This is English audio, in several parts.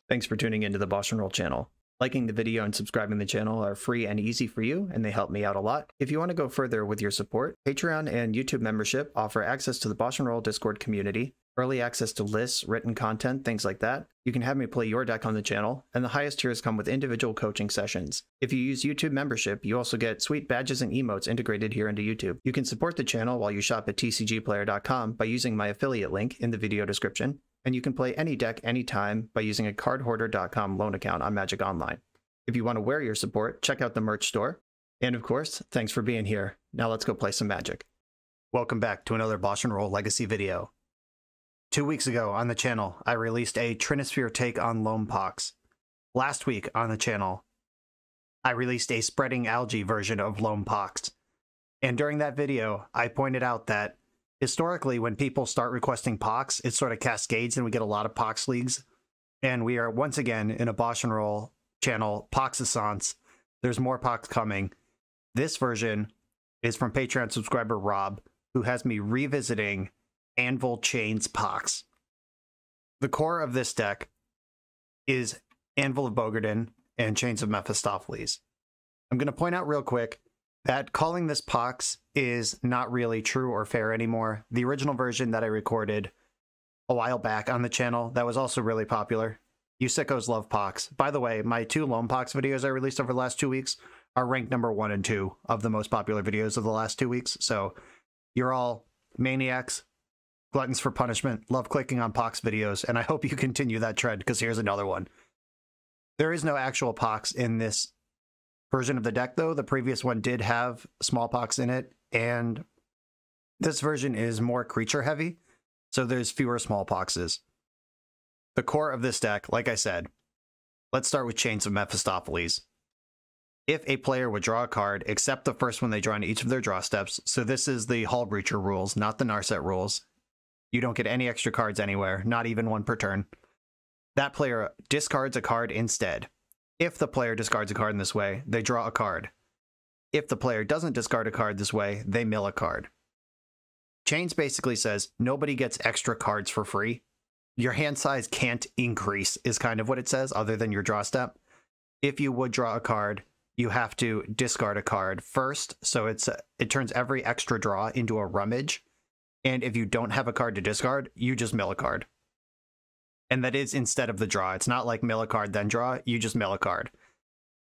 Thanks for tuning into the BoshNRoll channel. Liking the video and subscribing to the channel are free and easy for you, and they help me out a lot. If you want to go further with your support, Patreon and YouTube membership offer access to the BoshNRoll Discord community, early access to lists, written content, things like that. You can have me play your deck on the channel, and the highest tiers come with individual coaching sessions. If you use YouTube membership, you also get sweet badges and emotes integrated here into YouTube. You can support the channel while you shop at tcgplayer.com by using my affiliate link in the video description, and you can play any deck anytime by using a cardhoarder.com loan account on Magic Online. If you want to wear your support, check out the merch store. And of course, thanks for being here. Now let's go play some Magic. Welcome back to another BoshNRoll Legacy video. 2 weeks ago on the channel, I released a Trinisphere take on Loam Pox. Last week on the channel, I released a spreading algae version of Loam Pox. And during that video, I pointed out that historically, when people start requesting Pox, it sort of cascades and we get a lot of Pox leagues. And we are once again in a BoshNRoll channel Poxaissance. There's more Pox coming. This version is from Patreon subscriber Rob, who has me revisiting Anvil Chainz Pox. The core of this deck is Anvil of Bogardan and Chainz of Mephistopheles. I'm going to point out real quick that calling this Pox is not really true or fair anymore. The original version that I recorded a while back on the channel, that was also really popular. You sickos love Pox. By the way, my 2 Loam Pox videos I released over the last 2 weeks are ranked number 1 and 2 of the most popular videos of the last 2 weeks. So you're all maniacs, gluttons for punishment, love clicking on Pox videos, and I hope you continue that trend, because here's another one. There is no actual Pox in this version of the deck, though. The previous one did have smallpox in it, and this version is more creature heavy, so there's fewer smallpoxes. The core of this deck, like I said, let's start with Chainz of Mephistopheles. If a player would draw a card, except the first one they draw in each of their draw steps, so this is the Hull Breacher rules, not the Narset rules. You don't get any extra cards anywhere, not even one per turn. That player discards a card instead. If the player discards a card in this way, they draw a card. If the player doesn't discard a card this way, they mill a card. Chainz basically says nobody gets extra cards for free. Your hand size can't increase is kind of what it says, other than your draw step. If you would draw a card, you have to discard a card first, so it turns every extra draw into a rummage. And if you don't have a card to discard, you just mill a card. And that is instead of the draw. It's not like mill a card, then draw. You just mill a card.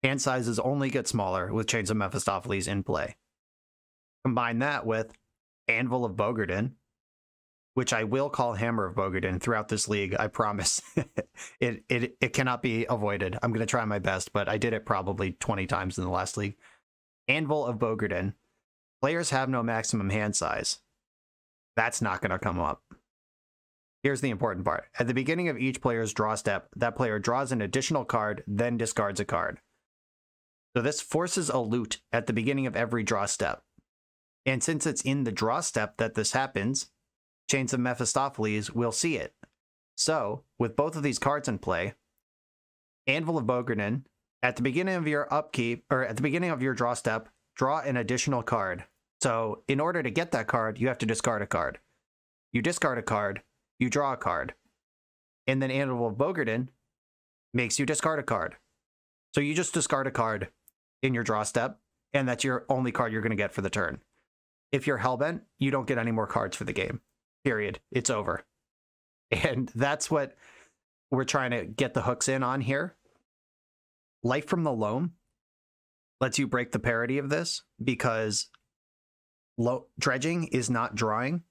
Hand sizes only get smaller with Chainz of Mephistopheles in play. Combine that with Anvil of Bogardan, which I will call Hammer of Bogardan throughout this league, I promise. It cannot be avoided. I'm going to try my best, but I did it probably 20 times in the last league. Anvil of Bogardan. Players have no maximum hand size. That's not going to come up. Here's the important part. At the beginning of each player's draw step, that player draws an additional card, then discards a card. So this forces a loot at the beginning of every draw step. And since it's in the draw step that this happens, Chainz of Mephistopheles will see it. So, with both of these cards in play, Anvil of Bogardan, at the beginning of your upkeep, or at the beginning of your draw step, draw an additional card. So, in order to get that card, you have to discard a card. You discard a card, you draw a card. And then Anvil of Bogardan makes you discard a card. So you just discard a card in your draw step, and that's your only card you're going to get for the turn. If you're Hellbent, you don't get any more cards for the game. Period. It's over. And that's what we're trying to get the hooks in on here. Life from the Loam lets you break the parity of this, because dredging is not drawing.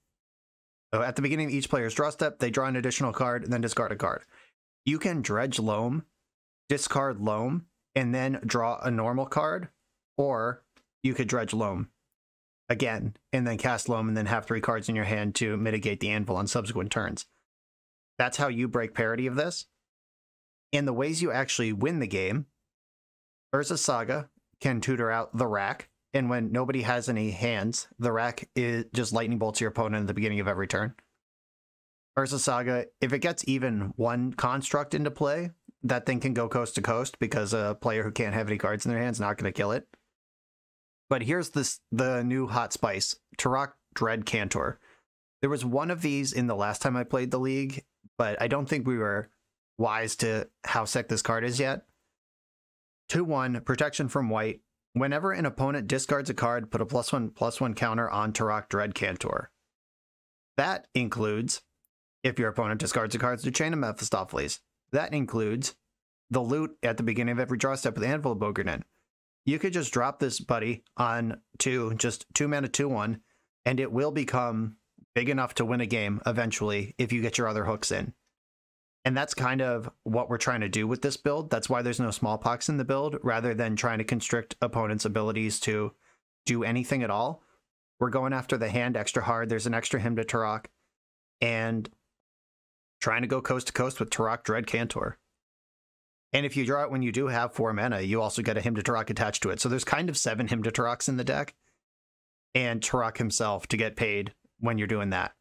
So at the beginning of each player's draw step, they draw an additional card and then discard a card. You can dredge Loam, discard Loam, and then draw a normal card, or you could dredge Loam again and then cast Loam and then have 3 cards in your hand to mitigate the Anvil on subsequent turns. That's how you break parity of this. And the ways you actually win the game, Urza Saga can tutor out the Rack. And when nobody has any hands, the Rack is just lightning bolts your opponent at the beginning of every turn. Urza Saga, if it gets even one construct into play, that thing can go coast to coast, because a player who can't have any cards in their hand is not going to kill it. But here's the new hot spice, Tourach Dread Cantor. There was one of these in the last time I played the league, but I don't think we were wise to how sick this card is yet. 2/1, protection from white. Whenever an opponent discards a card, put a +1/+1 counter on Tourach Dread Cantor. That includes if your opponent discards a card to Chain of Mephistopheles. That includes the loot at the beginning of every draw step with Anvil of Bogardan. You could just drop this buddy on to just 2 mana 2/1, and it will become big enough to win a game eventually if you get your other hooks in. And that's kind of what we're trying to do with this build. That's why there's no Smallpox in the build, rather than trying to constrict opponents' abilities to do anything at all. We're going after the hand extra hard. There's an extra Hymn to Tourach, and trying to go coast to coast with Tourach Dread Cantor. And if you draw it when you do have 4 mana, you also get a Hymn to Tourach attached to it. So there's kind of 7 Hymn to Tourachs in the deck, and Tourach himself to get paid when you're doing that.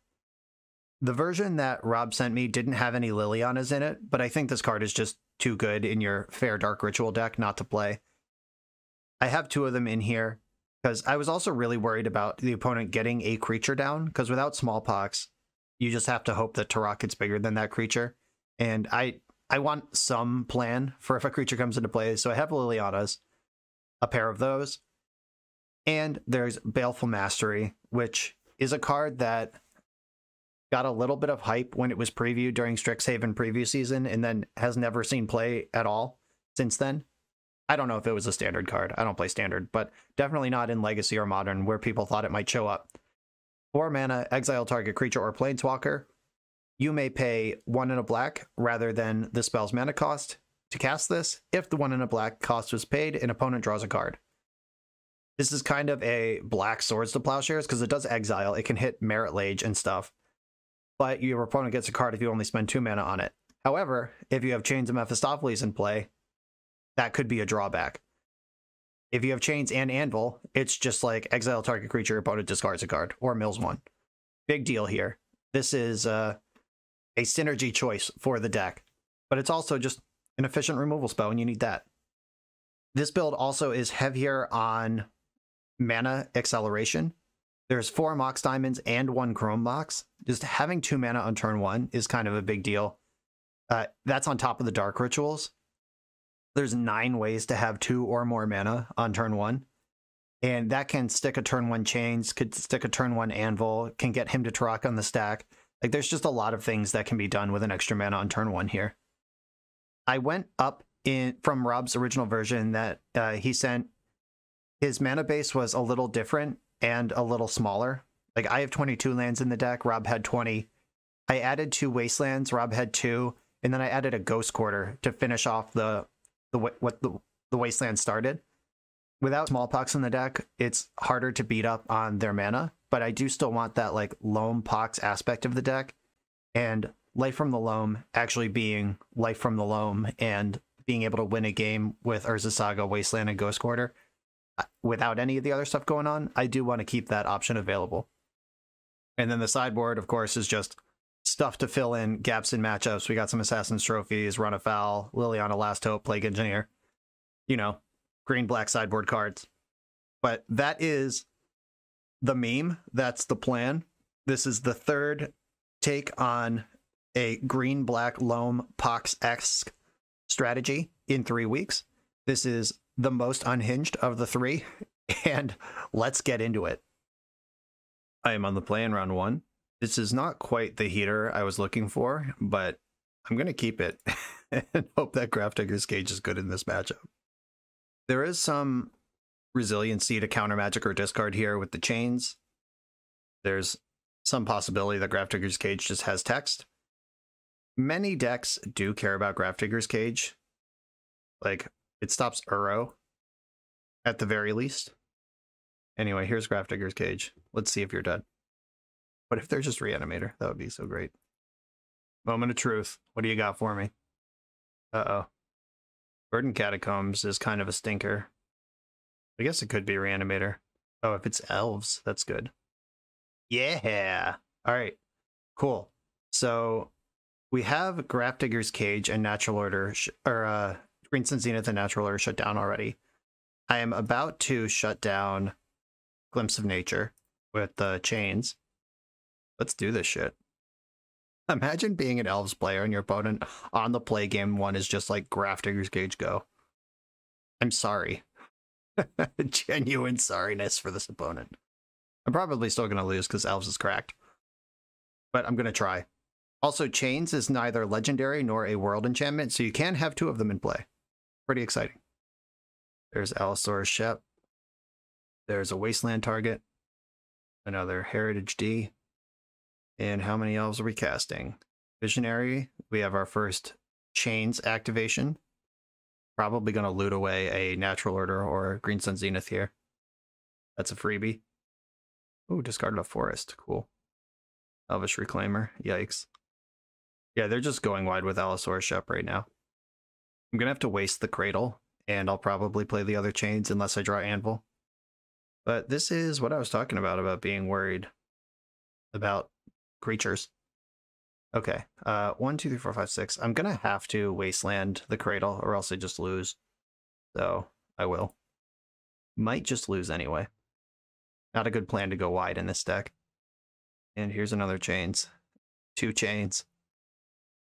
The version that Rob sent me didn't have any Lilianas in it, but I think this card is just too good in your Fair Dark Ritual deck not to play. I have 2 of them in here, because I was also really worried about the opponent getting a creature down, because without Smallpox, you just have to hope that Tourach gets bigger than that creature. And I want some plan for if a creature comes into play, so I have Lilianas, a pair of those. And there's Baleful Mastery, which is a card that got a little bit of hype when it was previewed during Strixhaven preview season, and then has never seen play at all since then. I don't know if it was a standard card. I don't play standard, but definitely not in Legacy or Modern, where people thought it might show up. 4 mana, exile target creature or planeswalker. You may pay 1 and a black rather than the spell's mana cost to cast this. If the 1 and a black cost was paid, an opponent draws a card. This is kind of a black Swords to Plowshares, because it does exile. It can hit Merit Lage and stuff, but your opponent gets a card if you only spend 2 mana on it. However, if you have Chainz of Mephistopheles in play, that could be a drawback. If you have Chainz and Anvil, it's just like exile target creature, opponent discards a card, or mills 1. Big deal here. This is a synergy choice for the deck, but it's also just an efficient removal spell, and you need that. This build also is heavier on mana acceleration. There's 4 Mox Diamonds and 1 Chrome Mox. Just having 2 mana on turn 1 is kind of a big deal. That's on top of the Dark Rituals. There's 9 ways to have 2 or more mana on turn 1. And that can stick a turn 1 Chainz, could stick a turn 1 Anvil, can get Hymn to Tourach on the stack. Like, there's just a lot of things that can be done with an extra mana on turn 1 here. I went up from Rob's original version that he sent. His mana base was a little different and a little smaller. Like, I have 22 lands in the deck, Rob had 20. I added 2 Wastelands, Rob had 2, and then I added a Ghost Quarter to finish off the Wasteland started. Without Smallpox in the deck, it's harder to beat up on their mana, but I do still want that like Loam Pox aspect of the deck, and Life from the Loam actually being Life from the Loam and being able to win a game with Urza Saga, Wasteland, and Ghost Quarter without any of the other stuff going on. I do want to keep that option available. And then the sideboard, of course, is just stuff to fill in gaps in matchups. We got some Assassin's Trophies, Run Afoul, Liliana Last Hope, Plague Engineer, you know, green-black sideboard cards. But that is the meme. That's the plan. This is the 3rd take on a green-black Loam Pox-esque strategy in 3 weeks. This is the most unhinged of the 3, and let's get into it. I am on the play in round 1. This is not quite the heater I was looking for, but I'm going to keep it and hope that Grafdigger's Cage is good in this matchup. There is some resiliency to counter magic or discard here with the Chainz. There's some possibility that Grafdigger's Cage just has text. Many decks do care about Grafdigger's Cage. Like, it stops Uro at the very least. Anyway, here's Grafdigger's Cage. Let's see if you're dead. What if they're just Reanimator? That would be so great. Moment of truth. What do you got for me? Uh-oh. Verdant Catacombs is kind of a stinker. I guess it could be Reanimator. Oh, if it's elves, that's good. Yeah! Alright. Cool. So, we have Grafdigger's Cage and Natural Order, Green Sun Zenith and Natural Order shut down already. I am about to shut down Glimpse of Nature with the Chainz. Let's do this shit. Imagine being an Elves player and your opponent on the play game one is just like Grafdigger's Cage go. I'm sorry. Genuine sorriness for this opponent. I'm probably still going to lose because Elves is cracked. But I'm going to try. Also, Chainz is neither legendary nor a world enchantment, so you can have two of them in play. Pretty exciting. There's Allosaurus Shep. There's a Wasteland target. Another Heritage D. And how many elves are we casting? Visionary. We have our first Chainz activation. Probably going to loot away a Natural Order or Green Sun Zenith here. That's a freebie. Ooh, discarded a Forest. Cool. Elvish Reclaimer. Yikes. Yeah, they're just going wide with Allosaurus Shep right now. I'm going to have to waste the Cradle, and I'll probably play the other Chainz unless I draw Anvil. But this is what I was talking about being worried about creatures. Okay, 1, 2, 3, 4, 5, 6. I'm gonna have to Wasteland the Cradle, or else I just lose. So, I will. Might just lose anyway. Not a good plan to go wide in this deck. And here's another Chainz. 2 Chainz.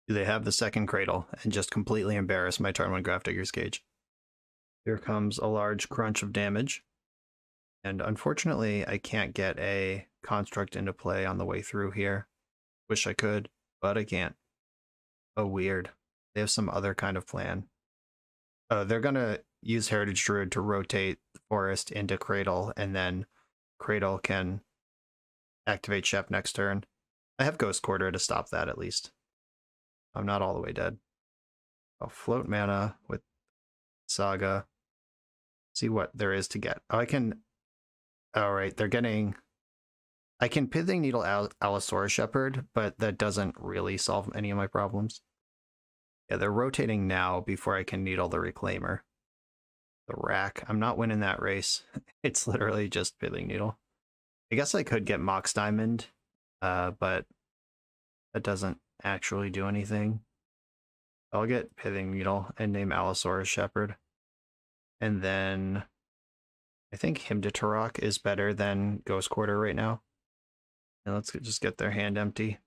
Do they have the second Cradle and just completely embarrass my turn 1 Grafdigger's Cage? Here comes a large crunch of damage. And unfortunately, I can't get a construct into play on the way through here. Wish I could, but I can't. Oh, weird. They have some other kind of plan. Oh, they're going to use Heritage Druid to rotate the Forest into Cradle, and then Cradle can activate Shep next turn. I have Ghost Quarter to stop that, at least. I'm not all the way dead. I'll float mana with Saga. See what there is to get. Oh, I can... Alright, they're getting... I can Pithing Needle Allosaurus Shepherd, but that doesn't really solve any of my problems. Yeah, they're rotating now before I can Needle the Reclaimer. The Rack. I'm not winning that race. It's literally just Pithing Needle. I guess I could get Mox Diamond, but that doesn't actually do anything. I'll get Pithing Needle and name Allosaurus Shepherd. And then... I think Hymn to Tourach is better than Ghost Quarter right now. And let's just get their hand empty.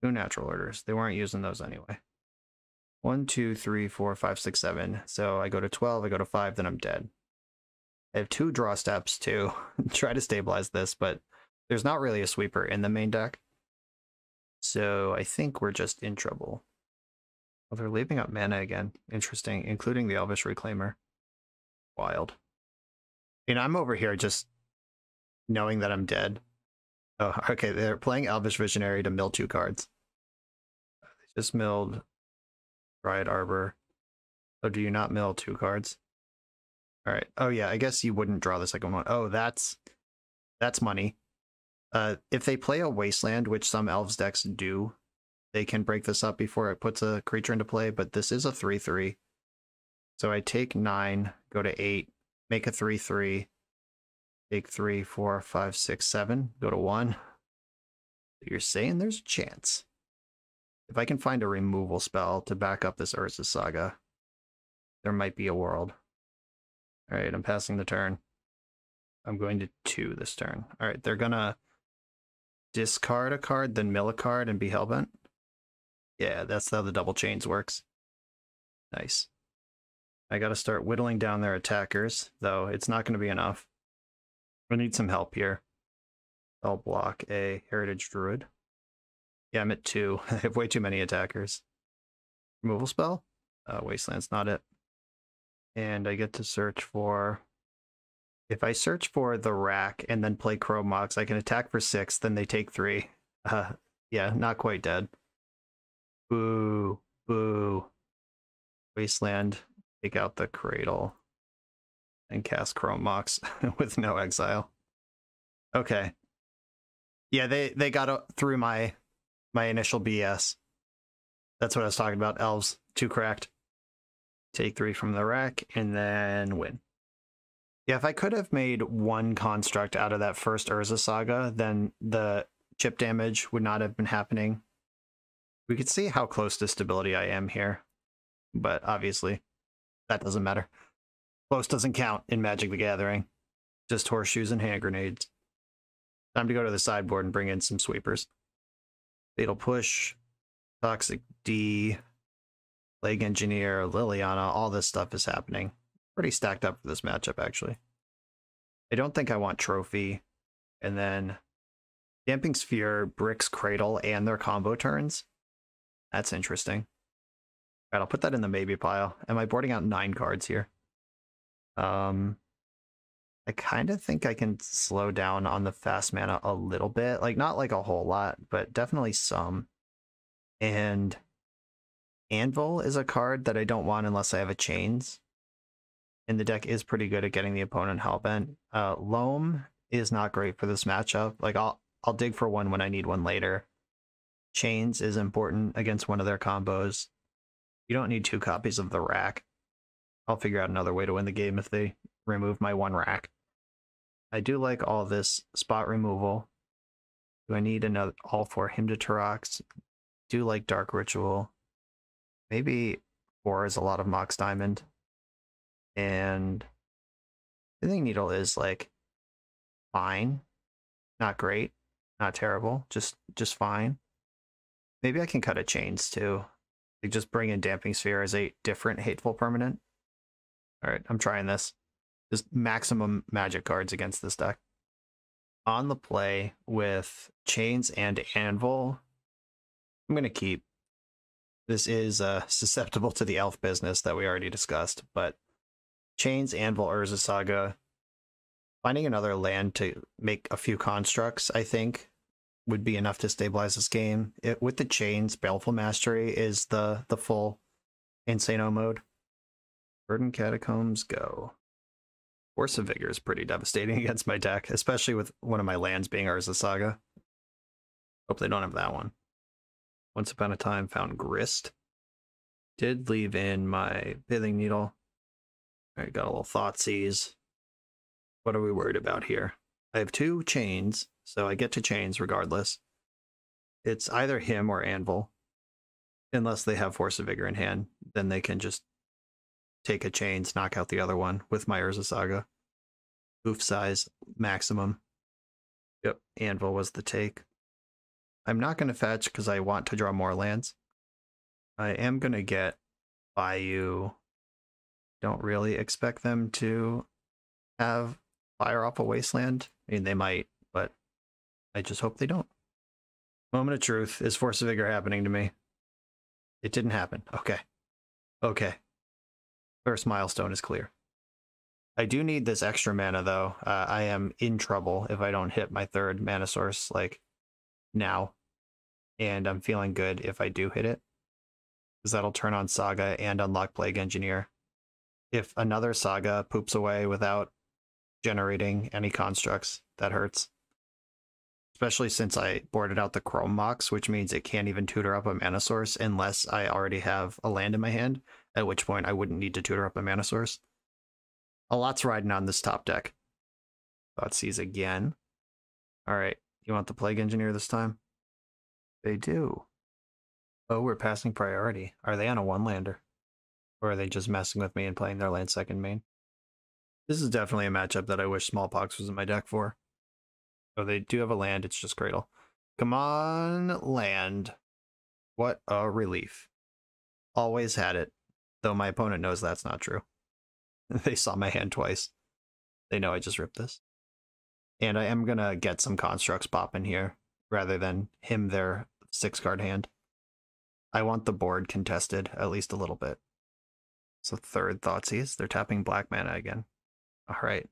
2 Natural Orders. They weren't using those anyway. 1, 2, 3, 4, 5, 6, 7. So I go to 12, I go to 5, then I'm dead. I have 2 draw steps to try to stabilize this, but there's not really a sweeper in the main deck. So I think we're just in trouble. Well, they're leaving up mana again. Interesting, including the Elvish Reclaimer. Wild. And I'm over here just knowing that I'm dead. Oh, okay, they're playing Elvish Visionary to mill 2 cards. They just milled Dryad Arbor. Oh, do you not mill 2 cards? Alright. Oh yeah, I guess you wouldn't draw the second one. Oh, that's money. If they play a Wasteland, which some Elves decks do, they can break this up before it puts a creature into play, but this is a 3/3. So I take 9, go to 8, make a 3/3, take 3, 4, 5, 6, 7, go to 1. You're saying there's a chance. If I can find a removal spell to back up this Urza Saga, there might be a world. Alright, I'm passing the turn. I'm going to 2 this turn. Alright, they're gonna discard a card, then mill a card, and be hellbent. Yeah, that's how the double Chainz works. Nice. I gotta start whittling down their attackers, though it's not gonna be enough. I need some help here. I'll block a Heritage Druid. Yeah, I'm at 2. I have way too many attackers. Removal spell? Wasteland's not it. And I get to search for... If I search for the Rack and then play Chrome Mox, I can attack for 6, then they take 3. Yeah, not quite dead. Boo. Boo. Wasteland. Take out the Cradle. And cast Chrome Mox with no exile. Okay. Yeah, they got through my initial BS. That's what I was talking about. Elves, 2 cracked. Take 3 from the Rack, and then win. Yeah, if I could have made 1 construct out of that first Urza Saga, then the chip damage would not have been happening. We could see how close to stability I am here, but obviously that doesn't matter. Close doesn't count in Magic the Gathering. Just horseshoes and hand grenades. Time to go to the sideboard and bring in some sweepers. Fatal Push, Toxic D, Plague Engineer, Liliana, all this stuff is happening. Pretty stacked up for this matchup, actually. I don't think I want Trophy. And then Damping Sphere, Brick's Cradle, and their combo turns. That's interesting. All right, I'll put that in the maybe pile. Am I boarding out 9 cards here? I kind of think I can slow down on the fast mana a little bit. Like, not like a whole lot, but definitely some. And Anvil is a card that I don't want unless I have a Chainz. And the deck is pretty good at getting the opponent hellbent. Loam is not great for this matchup. Like, I'll dig for one when I need one later. Chainz is important against one of their combos. You don't need 2 copies of the rack. I'll figure out another way to win the game if they remove my 1 rack. I do like all this spot removal. Do I need another all 4 Hymn to Tourach? Do like Dark Ritual. Maybe 4 is a lot of Mox Diamond. And I think Needle is like fine. Not great. Not terrible. Just fine. Maybe I can cut a Chainz too. Like just bring in Damping Sphere as a different Hateful Permanent. Alright, I'm trying this. Just maximum magic cards against this deck. On the play with Chainz and Anvil, I'm going to keep. This is susceptible to the elf business that we already discussed, but Chainz, Anvil, Urza Saga, finding another land to make a few constructs, I think, would be enough to stabilize this game. With the Chainz, Baleful Mastery is the full Insano mode. Burden Catacombs, go. Force of Vigor is pretty devastating against my deck, especially with one of my lands being Urza Saga. Hope they don't have that one. Once Upon a Time found Grist. Did leave in my Pithing Needle. Alright, got a little Thoughtseize. What are we worried about here? I have 2 Chainz, so I get to Chainz regardless. It's either him or Anvil. Unless they have Force of Vigor in hand, then they can just take a Chainz, knock out the other one with my Urza Saga. Oof size, maximum. Yep, Anvil was the take. I'm not going to fetch because I want to draw more lands. I am going to get Bayou. Don't really expect them to have Fire off a Wasteland. I mean, they might, but I just hope they don't. Moment of truth. Is Force of Vigor happening to me? It didn't happen. Okay. Okay. First milestone is clear. I do need this extra mana, though. I am in trouble if I don't hit my 3rd mana source, like, now. And I'm feeling good if I do hit it, because that'll turn on Saga and unlock Plague Engineer. If another Saga poops away without generating any constructs, that hurts. Especially since I boarded out the Chrome Mox, which means it can't even tutor up a mana source unless I already have a land in my hand, at which point I wouldn't need to tutor up a mana source. A lot's riding on this top deck. Thoughtseize again. Alright, you want the Plague Engineer this time? They do. Oh, we're passing priority. Are they on a 1-lander? Or are they just messing with me and playing their land second main? This is definitely a matchup that I wish Loam Pox was in my deck for. Oh, they do have a land, it's just Cradle. Come on, land. What a relief. Always had it, though my opponent knows that's not true. They saw my hand twice. They know I just ripped this. And I am going to get some constructs popping here, rather than him their 6-card hand. I want the board contested, at least a little bit. So 3rd Thoughtseize. They're tapping black mana again. Alright.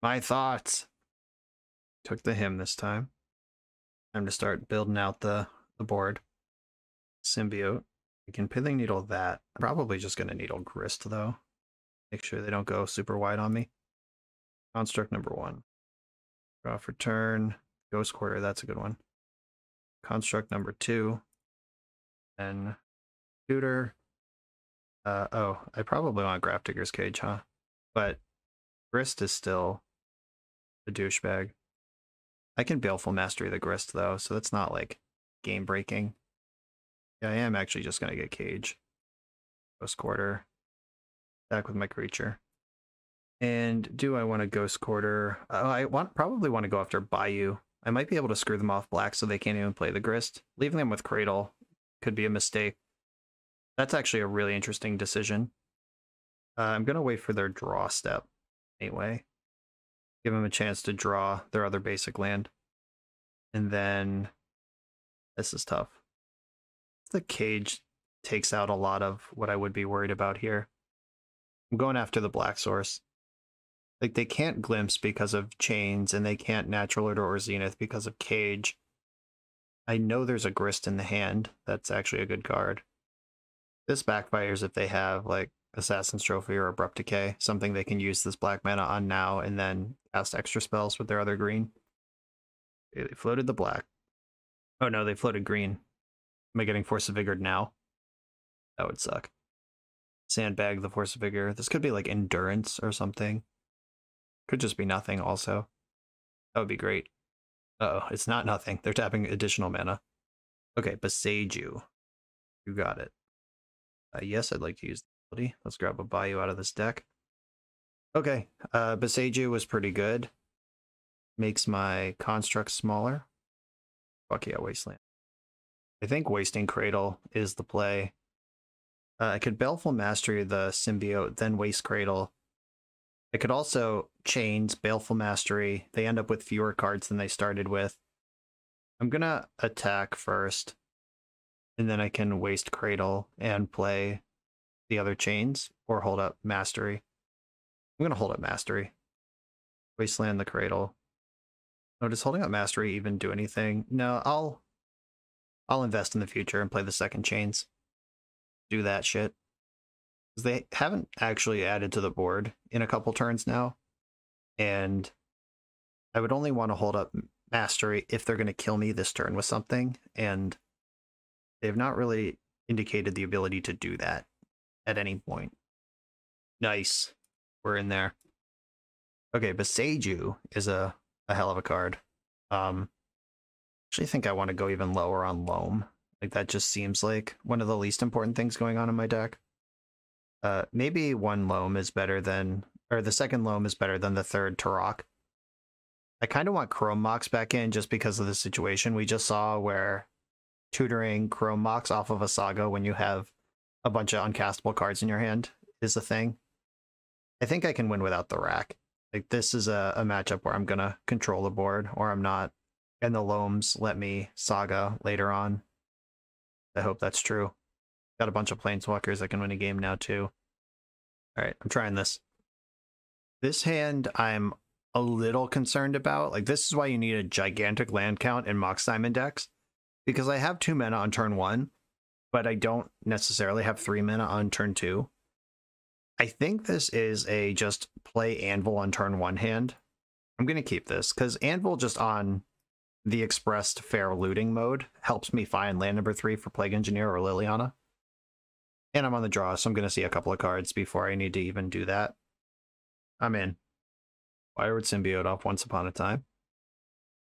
My thoughts! Took the hymn this time. Time to start building out the board. Symbiote. I can Pithing Needle that. I'm probably just going to Needle Grist, though. Make sure they don't go super wide on me. Construct number 1. Draw for turn. Ghost Quarter, that's a good one. Construct number 2. Then Tutor. Oh, I probably want Grafdigger's Cage, huh? But Grist is still a douchebag. I can Baleful Mastery the Grist, though, so that's not, like, game-breaking. Yeah, I am actually just going to get Cage. Ghost Quarter. Attack with my creature. And do I want to Ghost Quarter? I probably want to go after Bayou. I might be able to screw them off black so they can't even play the Grist. Leaving them with Cradle could be a mistake. That's actually a really interesting decision. I'm going to wait for their draw step anyway. Give them a chance to draw their other basic land. And then this is tough. The Cage takes out a lot of what I would be worried about here. I'm going after the black source. Like, they can't Glimpse because of Chainz, and they can't Natural Order or Zenith because of Cage. I know there's a Grist in the hand. That's actually a good card. This backfires if they have, like, Assassin's Trophy or Abrupt Decay, something they can use this black mana on now and then cast extra spells with their other green. Okay, they floated the black. Oh no, they floated green. Am I getting Force of Vigor now? That would suck. Sandbag the Force of Vigor. This could be like Endurance or something. Could just be nothing also. That would be great. Uh-oh, it's not nothing. They're tapping additional mana. Okay, Boseiju. You got it. Yes, I'd like to use the ability. Let's grab a Bayou out of this deck. Okay, Boseiju was pretty good. Makes my construct smaller. Fuck yeah, Wasteland. I think wasting Cradle is the play. I could Baleful Mastery the Symbiote, then waste Cradle. I could also Chainz, Baleful Mastery. They end up with fewer cards than they started with. I'm gonna attack first, and then I can waste Cradle and play the other Chainz, or hold up Mastery. I'm gonna hold up Mastery. Wasteland the Cradle. Oh, does holding up Mastery even do anything? No, I'll invest in the future and play the second Chainz. Do that shit. Because they haven't actually added to the board in a couple turns now. And I would only want to hold up Mastery if they're going to kill me this turn with something. And they've not really indicated the ability to do that at any point. Nice. We're in there. Okay, Boseiju is a hell of a card. Actually think I want to go even lower on Loam. Like, that just seems like one of the least important things going on in my deck. Maybe one Loam is better than, or the second Loam is better than the third Tourach. I kind of want Chrome Mox back in just because of the situation we just saw where tutoring Chrome Mox off of a Saga when you have a bunch of uncastable cards in your hand is a thing. I think I can win without the rack. Like, this is a matchup where I'm gonna control the board, or I'm not, and the Loams let me Saga later on. I hope that's true. Got a bunch of Planeswalkers that can win a game now, too. Alright, I'm trying this. This hand I'm a little concerned about. Like, this is why you need a gigantic land count in Mox Diamond decks. Because I have 2 mana on turn 1, but I don't necessarily have 3 mana on turn 2. I think this is a just play Anvil on turn 1 hand. I'm going to keep this, because Anvil just on the expressed fair looting mode helps me find land number 3 for Plague Engineer or Liliana. And I'm on the draw, so I'm going to see a couple of cards before I need to even do that. I'm in. Fireward Symbiote off Once Upon a Time.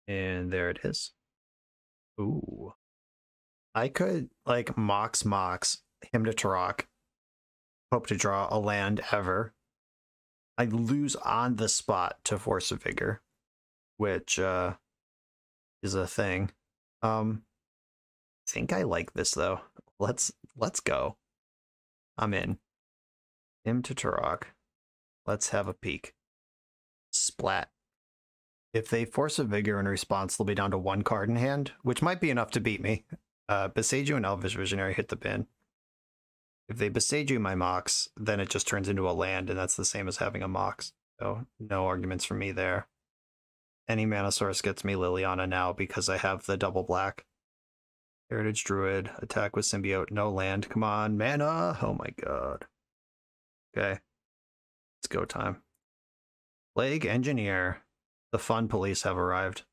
And there it is. Ooh. I could, like, Mox him to Tourach. Hope to draw a land ever. I lose on the spot to Force of Vigor, which is a thing. I think I like this though. Let's go. I'm in. Him to Tourach. Let's have a peek. Splat. If they Force of Vigor in response, they'll be down to 1 card in hand, which might be enough to beat me. Boseiju and Elvish Visionary hit the bin. If they Boseiju my Mox, then it just turns into a land, and that's the same as having a Mox. So no arguments from me there. Any mana source gets me Liliana now because I have the double black. Heritage Druid, attack with Symbiote, no land. Come on, mana! Oh my god. Okay. It's go time. Plague Engineer. The fun police have arrived.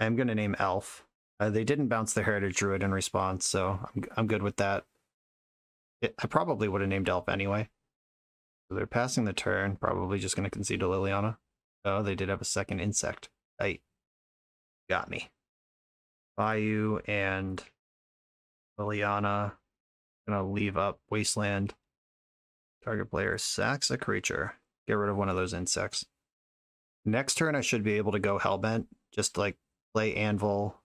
I am going to name Elf. They didn't bounce the Heritage Druid in response, so I'm good with that. I probably would have named Elf anyway. So they're passing the turn, probably just going to concede to Liliana. Oh, they did have a second insect. Hey, got me. Bayou and Liliana. Gonna leave up Wasteland. Target player sacks a creature. Get rid of one of those insects. Next turn, I should be able to go Hellbent. Just like play Anvil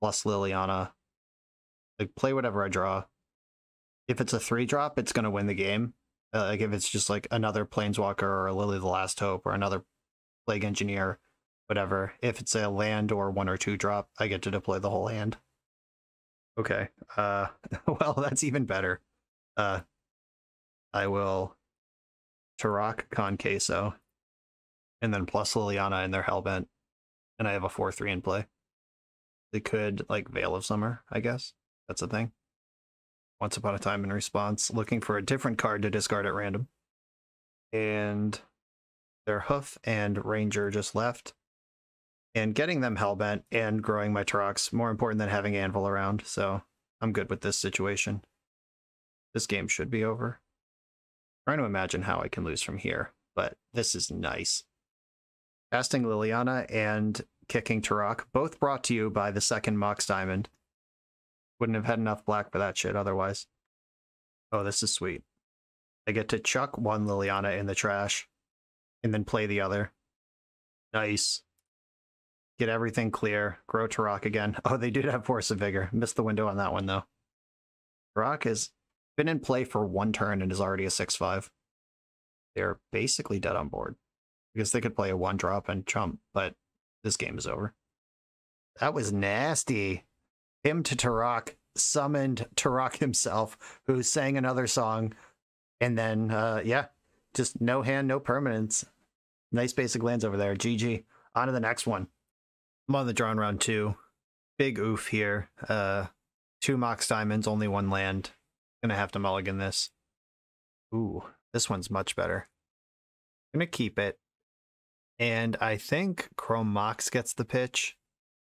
plus Liliana. Like, play whatever I draw. If it's a 3-drop, it's going to win the game. Like, if it's just like another Planeswalker or a Lily the Last Hope or another Plague Engineer, whatever. If it's a land or 1 or 2 drop, I get to deploy the whole hand. Okay. Well, that's even better. I will Tourach Con Queso, and then plus Liliana in their Hellbent, and I have a 4/3 in play. They could, like, Veil of Summer, I guess. That's a thing. Once Upon a Time in response, looking for a different card to discard at random. And their Hoof and Ranger just left. And getting them Hellbent and growing my Tourach's more important than having Anvil around, so I'm good with this situation. This game should be over. I'm trying to imagine how I can lose from here, but this is nice. Casting Liliana and kicking Tourach, both brought to you by the second Mox Diamond. Wouldn't have had enough black for that shit otherwise. Oh, this is sweet. I get to chuck one Liliana in the trash, and then play the other. Nice. Get everything clear. Grow Tourach again. Oh, they did have Force of Vigor. Missed the window on that one, though. Tourach has been in play for 1 turn and is already a 6/5. They're basically dead on board. Because they could play a 1-drop and chump, but this game is over. That was nasty. Him to Tourach summoned Tourach himself, who sang another song, and then, yeah, just no hand, no permanence. Nice basic lands over there. GG. On to the next one. I'm on the draw in round 2. Big oof here. 2 Mox Diamonds, only 1 land. Gonna have to mulligan this. Ooh, this one's much better. Gonna keep it. And I think Chrome Mox gets the pitch.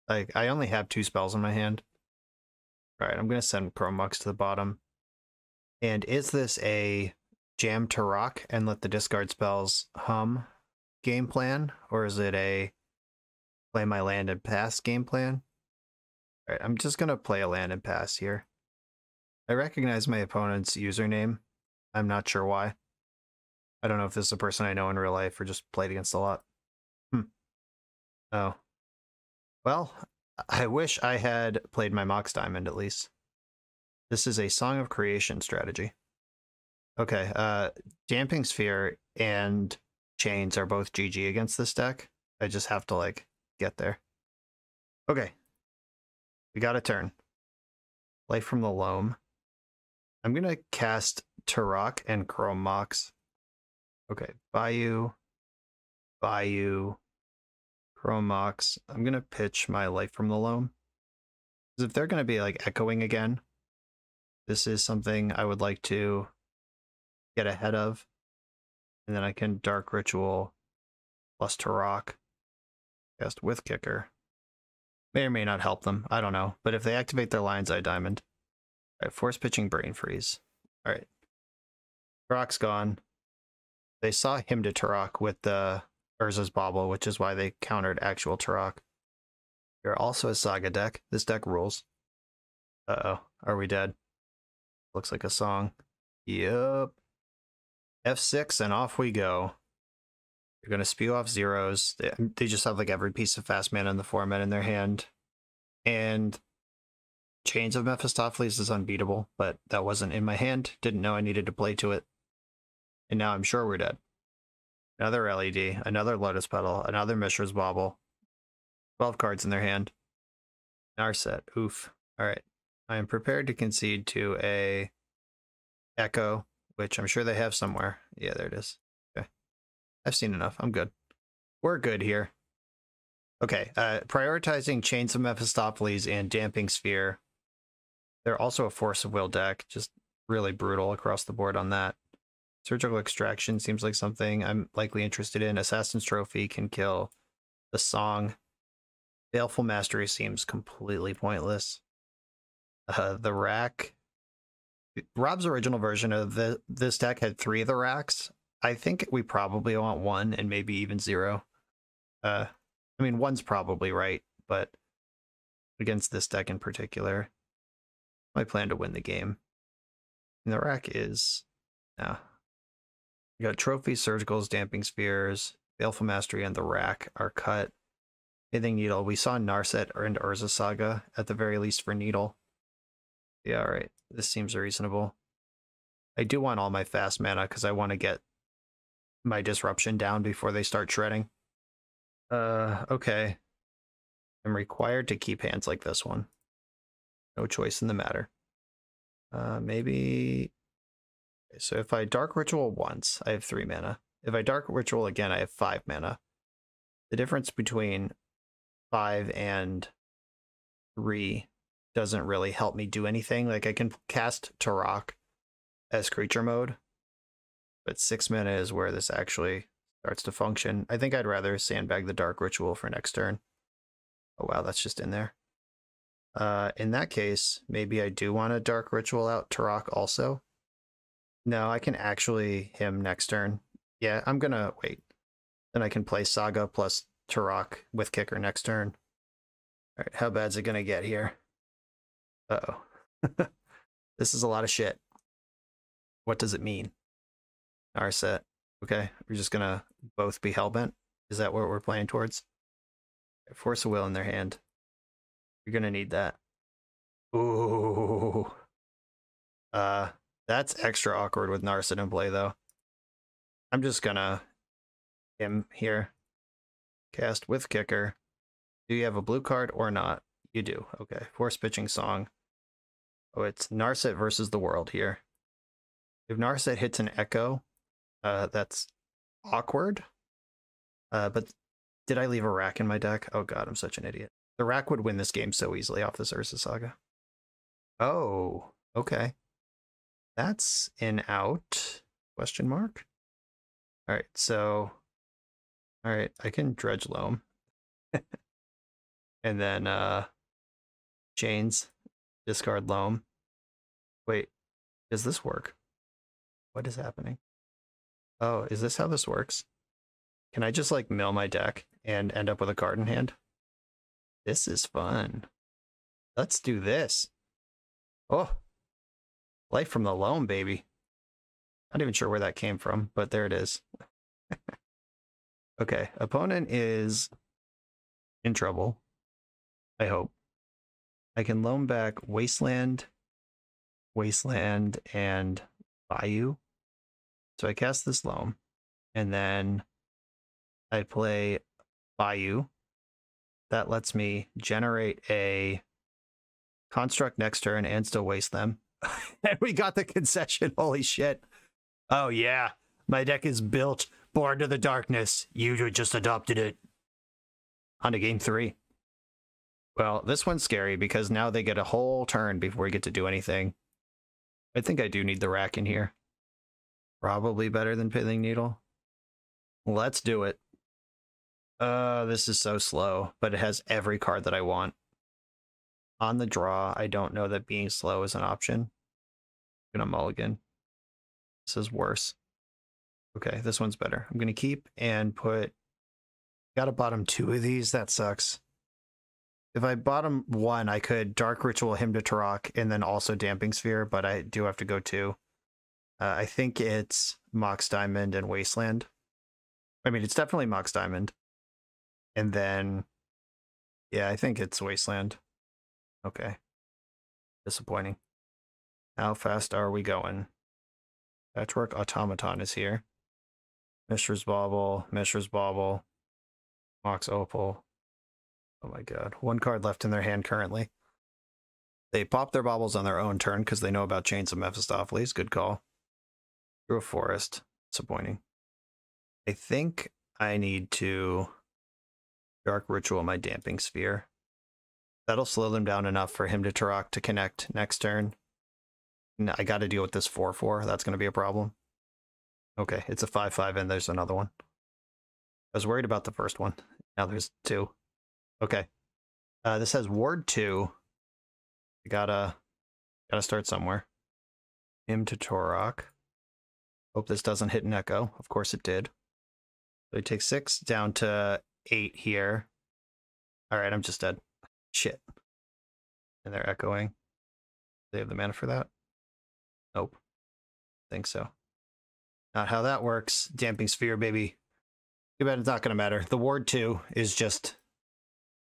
Like, I only have 2 spells in my hand. Alright, I'm gonna send Chrome Mox to the bottom. And is this a jam Tourach and let the discard spells hum game plan? Or is it a play my land and pass game plan? Alright, I'm just gonna play a land and pass here. I recognize my opponent's username. I'm not sure why. I don't know if this is a person I know in real life or just played against a lot. Oh. Well, I wish I had played my Mox Diamond at least. This is a Song of Creation strategy. Okay, Damping Sphere and Chainz are both GG against this deck. I just have to, like, get there. Okay. We got a turn. Life from the Loam. I'm gonna cast Tourach and Chrome Mox. Okay, Bayou, Chrome Mox. I'm gonna pitch my Life from the Loam. Because if they're gonna be, like, echoing again, this is something I would like to get ahead of. And then I can Dark Ritual plus Tourach. Cast with Kicker. May or may not help them. I don't know. But if they activate their Lion's Eye Diamond. Alright, Force Pitching Brain Freeze. Alright. Tourach's gone. They saw him to Tourach with the Urza's Bauble, which is why they countered actual Tourach. You're also a Saga deck. This deck rules. Uh-oh. Are we dead? Looks like a song. Yup. F6 and off we go. You're going to spew off zeros. They just have, like, every piece of fast mana in the format in their hand. And Chainz of Mephistopheles is unbeatable, but that wasn't in my hand. Didn't know I needed to play to it. And now I'm sure we're dead. Another LED, another Lotus Petal, another Mishra's Bauble. 12 cards in their hand. Narset. Oof. Alright. I am prepared to concede to a Echo, which I'm sure they have somewhere. Yeah, there it is. Okay. I've seen enough. I'm good. We're good here. Okay. Prioritizing Chainz of Mephistopheles and Damping Sphere. They're also a Force of Will deck. Just really brutal across the board on that. Surgical Extraction seems like something I'm likely interested in. Assassin's Trophy can kill the Song. Baleful Mastery seems completely pointless. The Rack. Rob's original version of this deck had 3 of the racks. I think we probably want 1 and maybe even 0. I mean, 1's probably right, but against this deck in particular, I plan to win the game. And the rack is... yeah. We got Trophy, Surgicals, Damping Spheres, Baleful Mastery, and the Rack are cut. Pithing Needle. We saw Narset and Urza Saga at the very least for Needle. Yeah, alright. This seems reasonable. I do want all my fast mana because I want to get my disruption down before they start shredding. Okay. I'm required to keep hands like this one. No choice in the matter. Maybe... Okay, so if I Dark Ritual once, I have 3 mana. If I Dark Ritual again, I have 5 mana. The difference between 5 and 3 doesn't really help me do anything. Like, I can cast Tourach as creature mode, but 6 mana is where this actually starts to function. I think I'd rather sandbag the Dark Ritual for next turn. Oh wow, that's just in there. In that case, maybe I do want a Dark Ritual out Tourach also. No, I can actually him next turn. Yeah, I'm gonna wait. Then I can play Saga plus Tourach with kicker next turn. Alright, how bad's it gonna get here? Uh-oh. This is a lot of shit. What does it mean? Our set. Okay, we're just gonna both be hellbent. Is that what we're playing towards? Force of will in their hand. You're gonna need that. Ooh. That's extra awkward with Narset in play, though. I'm just gonna him here. Cast with kicker. Do you have a blue card or not? You do. Okay. Force pitching song. Oh, it's Narset versus the world here. If Narset hits an echo, that's awkward. But did I leave a rack in my deck? Oh god, I'm such an idiot. The rack would win this game so easily off this Urza Saga. Oh, okay. That's in out, question mark. All right, so, all right, I can dredge Loam. And then Chainz, discard Loam. Wait, does this work? What is happening? Oh, is this how this works? Can I just like mill my deck and end up with a card in hand? This is fun. Let's do this. Oh, life from the Loam, baby. Not even sure where that came from, but there it is. Okay, opponent is in trouble. I hope. I can loam back Wasteland, and Bayou. So I cast this Loam, and then I play Bayou. That lets me generate a construct next turn and still waste them. And we got the concession. Holy shit. Oh yeah, my deck is built. Born to the darkness. You just adopted it. On to game 3. Well, this one's scary because now they get a whole turn before we get to do anything. I think I do need the rack in here. Probably better than Pithing Needle. Let's do it. This is so slow, but it has every card that I want. On the draw, I don't know that being slow is an option. I'm gonna mulligan. This is worse. Okay, this one's better. I'm gonna keep and put... Gotta bottom 2 of these, that sucks. If I bottom 1, I could Dark Ritual him to Tourach and then also Damping Sphere, but I do have to go 2. I think it's Mox Diamond and Wasteland. I mean, it's definitely Mox Diamond. And then, yeah, I think it's Wasteland. Okay. Disappointing. How fast are we going? Patchwork Automaton is here. Mishra's Bauble, Mox Opal. Oh my god. 1 card left in their hand currently. They pop their baubles on their own turn because they know about Chains of Mephistopheles. Good call. Through a forest. Disappointing. I think I need to Dark Ritual my Damping Sphere. That'll slow them down enough for him to Tourach to connect next turn. And I got to deal with this 4/4. That's going to be a problem. Okay, it's a 5/5 and there's another one. I was worried about the first one. Now there's 2. Okay. This has Ward 2. I gotta start somewhere. Him to Tourach. Hope this doesn't hit an echo. Of course it did. So he takes 6 down to 8 here. Alright, I'm just dead. Shit. And they're echoing. They have the mana for that? Nope. Think so. Not how that works. Damping Sphere, baby. Too bad it's not going to matter. The Ward 2 is just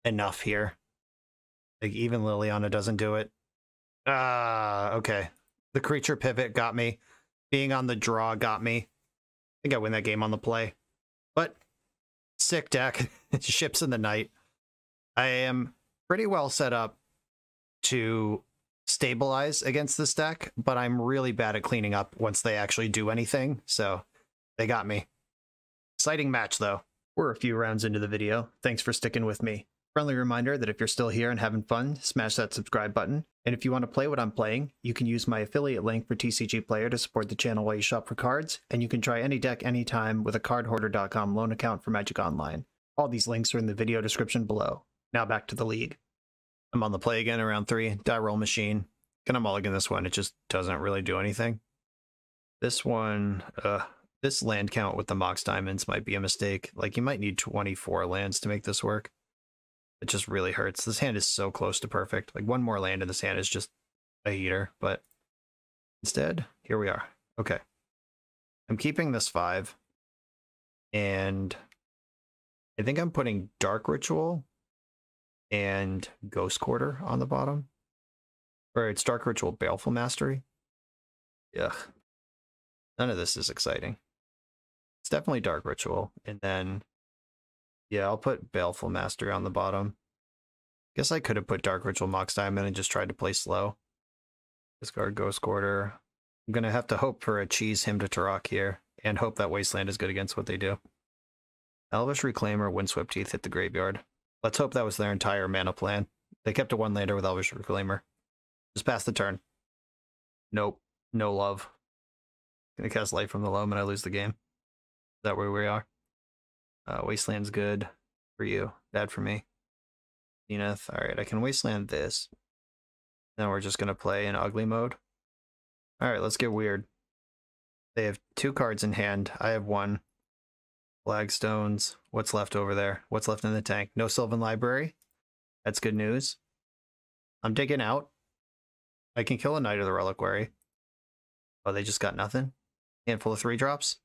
enough here. Like, even Liliana doesn't do it. Okay. The creature pivot got me. Being on the draw got me. I think I win that game on the play. But, sick deck. Ships in the night. I am pretty well set up to stabilize against this deck, but I'm really bad at cleaning up once they actually do anything, so they got me. Exciting match, though. We're a few rounds into the video. Thanks for sticking with me. Friendly reminder that if you're still here and having fun, smash that subscribe button. And if you want to play what I'm playing, you can use my affiliate link for TCG Player to support the channel while you shop for cards, and you can try any deck anytime with a cardhoarder.com loan account for Magic Online. All these links are in the video description below. Now back to the league. I'm on the play again around 3, die roll machine. Gonna mulligan this one, it just doesn't really do anything. This one, this land count with the Mox Diamonds might be a mistake. Like, you might need 24 lands to make this work. It just really hurts. This hand is so close to perfect. Like, one more land in this hand is just a heater, but instead, here we are. Okay. I'm keeping this 5, and I think I'm putting Dark Ritual and Ghost Quarter on the bottom. Or it's Dark Ritual Baleful Mastery. Ugh. None of this is exciting. It's definitely Dark Ritual. And then, yeah, I'll put Baleful Mastery on the bottom. Guess I could have put Dark Ritual Mox Diamond and just tried to play slow. Discard Ghost Quarter. I'm going to have to hope for a Cheese Hymn to Tourach here, and hope that Wasteland is good against what they do. Elvish Reclaimer, Windswept Teeth hit the graveyard. Let's hope that was their entire mana plan. They kept a 1-lander with Elvish Reclaimer. Just pass the turn. Nope. No love. Gonna cast Light from the Loam and I lose the game. Is that where we are? Wasteland's good for you. Bad for me. Zenith. Alright, I can Wasteland this. Then we're just gonna play in ugly mode. Alright, let's get weird. They have 2 cards in hand. I have 1. Flagstones. What's left over there? What's left in the tank? No Sylvan Library. That's good news. I'm digging out. I can kill a Knight of the Reliquary. Oh, they just got nothing? Handful of 3-drops?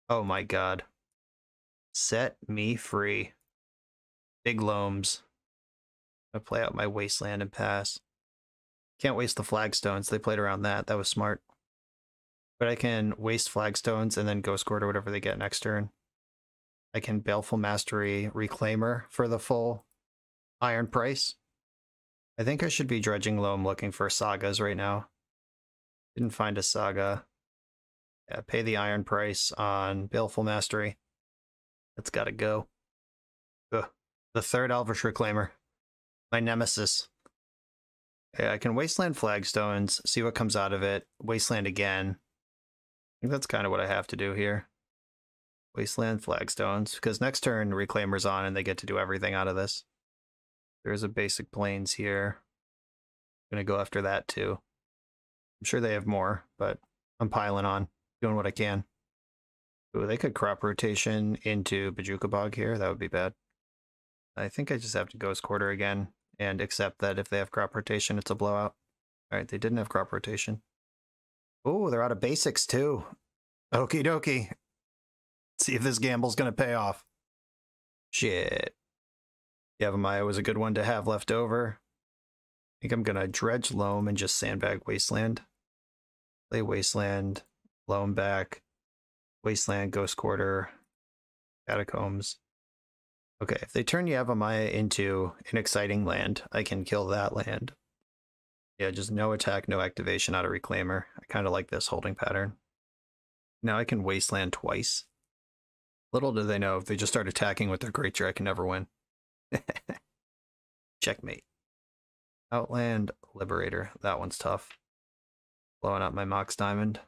Oh my god. Set me free. Big Loams. I play out my Wasteland and pass. Can't waste the Flagstones. They played around that. That was smart. But I can waste Flagstones and then Ghost Court or whatever they get next turn. I can Baleful Mastery Reclaimer for the full iron price. I think I should be dredging Loam looking for sagas right now. Didn't find a saga. Yeah, pay the iron price on Baleful Mastery. That's gotta go. Ugh. The 3rd Elvish Reclaimer. My nemesis. Yeah, I can Wasteland Flagstones, see what comes out of it. Wasteland again. I think that's kind of what I have to do here. Wasteland Flagstones, because next turn Reclaimer's on and they get to do everything out of this. There's a basic Plains here. I'm gonna go after that too. I'm sure they have more, but I'm piling on, doing what I can. Ooh, they could crop rotation into Bojuka Bog here. That would be bad. I think I just have to Ghost Quarter again and accept that if they have crop rotation, it's a blowout. Alright, they didn't have crop rotation. Oh, they're out of basics too. Okie dokie. See if this gamble's gonna pay off. Shit. Yavimaya was a good one to have left over. I think I'm gonna dredge Loam and just sandbag Wasteland. Play Wasteland, Loam back, Wasteland, Ghost Quarter, Catacombs. Okay, if they turn Yavimaya into an exciting land, I can kill that land. Yeah, just no attack, no activation out of Reclaimer. I kind of like this holding pattern. Now I can Wasteland twice. Little do they know, if they just start attacking with their creature, I can never win. Checkmate. Outland Liberator. That one's tough. Blowing up my Mox Diamond.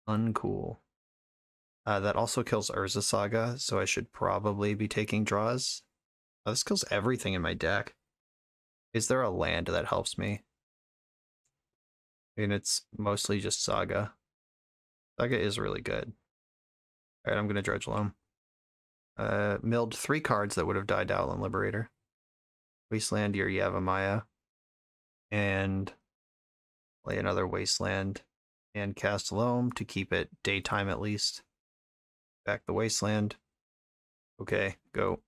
Uncool. That also kills Urza Saga, so I should probably be taking draws. Oh, this kills everything in my deck. Is there a land that helps me? I mean, it's mostly just Saga. Saga is really good. Alright, I'm going to dredge Loam. Milled 3 cards that would have died Outland Liberator. Wasteland your Yavimaya. And play another Wasteland. And cast Loam to keep it daytime at least. Back the Wasteland. Okay, go.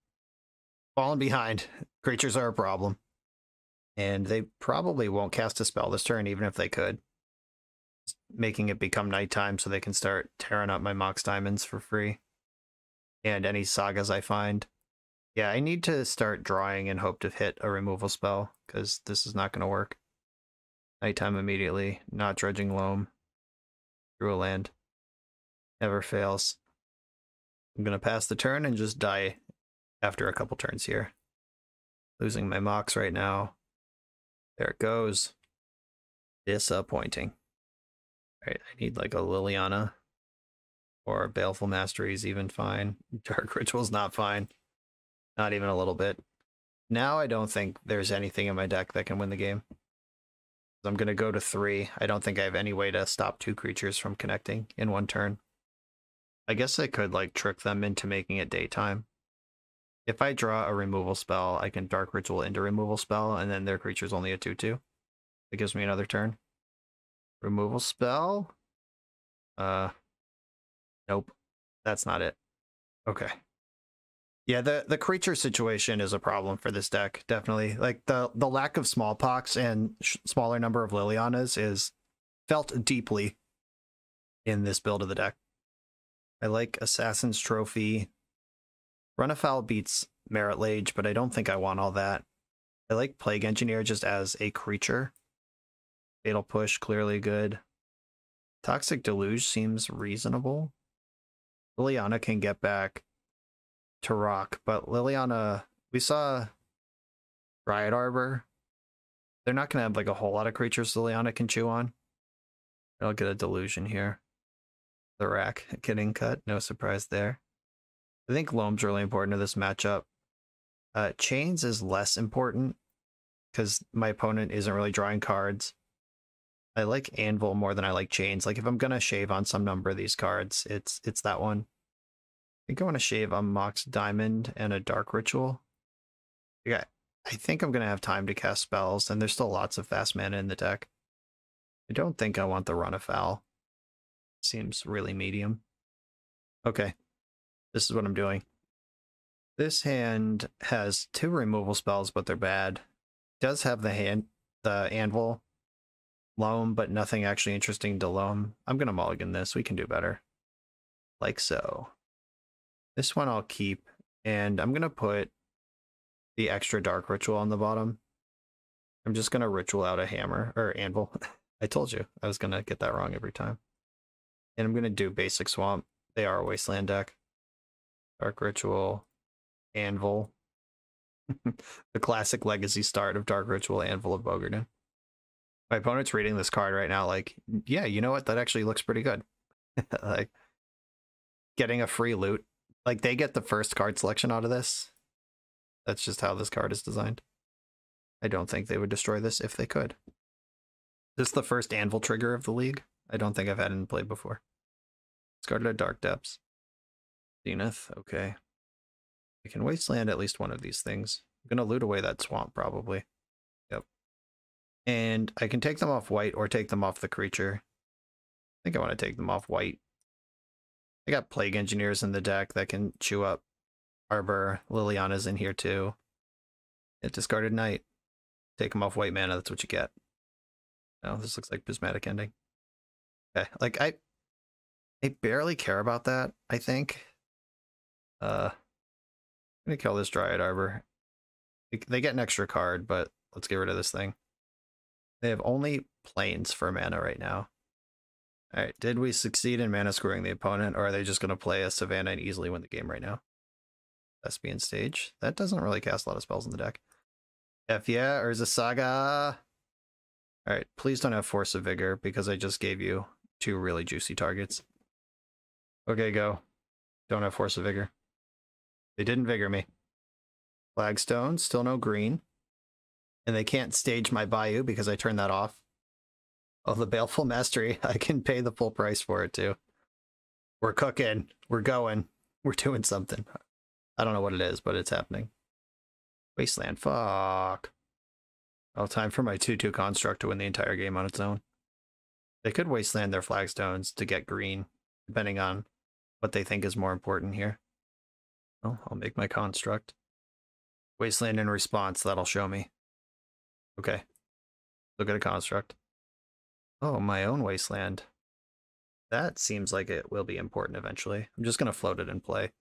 Falling behind. Creatures are a problem. And they probably won't cast a spell this turn, even if they could. Just making it become nighttime so they can start tearing up my Mox Diamonds for free. And any sagas I find. Yeah, I need to start drawing and hope to hit a removal spell, because this is not going to work. Nighttime immediately, not dredging loam. Through a land. Never fails. I'm going to pass the turn and just die after a couple turns here. Losing my Mox right now. There it goes. Disappointing. Alright, I need like a Liliana. Or Baleful Mastery is even fine. Dark Ritual's not fine. Not even a little bit. Now I don't think there's anything in my deck that can win the game. I'm going to go to 3. I don't think I have any way to stop 2 creatures from connecting in one turn. I guess I could like trick them into making it daytime. If I draw a removal spell, I can Dark Ritual into removal spell, and then their creature's only a 2/2. It gives me another turn. Removal spell? Nope. That's not it. Okay. Yeah, the creature situation is a problem for this deck, definitely. Like, the lack of Smallpox and smaller number of Lilianas is felt deeply in this build of the deck. I like Assassin's Trophy. Run Afoul beats Merit Lage, but I don't think I want all that. I like Plague Engineer just as a creature. Fatal Push, clearly good. Toxic Deluge seems reasonable. Liliana can get back Tourach, but Liliana, we saw Riot Arbor. They're not going to have like a whole lot of creatures Liliana can chew on. I'll get a Delusion here. Tourach getting cut, no surprise there. I think Loam's really important to this matchup. Chainz is less important because my opponent isn't really drawing cards. I like Anvil more than I like Chainz. Like if I'm gonna shave on some number of these cards, it's that one. I think I want to shave a Mox Diamond and a Dark Ritual. Yeah, I think I'm gonna have time to cast spells, and there's still lots of fast mana in the deck. I don't think I want the Run Afoul. Seems really medium. Okay, this is what I'm doing. This hand has 2 removal spells, but they're bad. It does have the Anvil, Loam, but nothing actually interesting to Loam. I'm gonna mulligan this. We can do better. Like so. This one I'll keep, and I'm gonna put the extra Dark Ritual on the bottom. I'm just gonna ritual out a hammer, or Anvil. I told you, I was gonna get that wrong every time. And I'm gonna do basic Swamp. They are a Wasteland deck. Dark Ritual, Anvil. The classic legacy start of Dark Ritual, Anvil of Bogardan. My opponent's reading this card right now like, yeah, you know what? That actually looks pretty good. Like, getting a free loot. Like, they get the first card selection out of this. That's just how this card is designed. I don't think they would destroy this if they could. This is the first Anvil trigger of the league. I don't think I've had it in play before. Discarded at Dark Depths. Zenith, okay. I can Wasteland at least one of these things. I'm gonna loot away that swamp, probably. Yep. And I can take them off white or take them off the creature. I think I want to take them off white. I got Plague Engineers in the deck that can chew up Arbor. Liliana's in here too. It discarded Knight. Take them off white mana, that's what you get. No, this looks like Prismatic Ending. Okay, like I barely care about that, I think. I'm gonna kill this Dryad Arbor. They get an extra card, but let's get rid of this thing. They have only planes for mana right now. Alright, did we succeed in mana screwing the opponent, or are they just gonna play a Savannah and easily win the game right now? Thespian Stage. That doesn't really cast a lot of spells in the deck. F yeah, Urza Saga. Alright, please don't have Force of Vigor, because I just gave you 2 really juicy targets. Okay, go. Don't have Force of Vigor. They didn't Vigor me. Flagstone, still no green. And they can't stage my Bayou because I turned that off. Oh, the Baleful Mastery. I can pay the full price for it, too. We're cooking. We're going. We're doing something. I don't know what it is, but it's happening. Wasteland. Fuck. Oh, time for my 2/2 construct to win the entire game on its own. They could Wasteland their Flagstones to get green, depending on what they think is more important here. Well, I'll make my construct. Wasteland in response, that'll show me. Okay. Look at a construct. Oh, my own Wasteland. That seems like it will be important eventually. I'm just going to float it in play.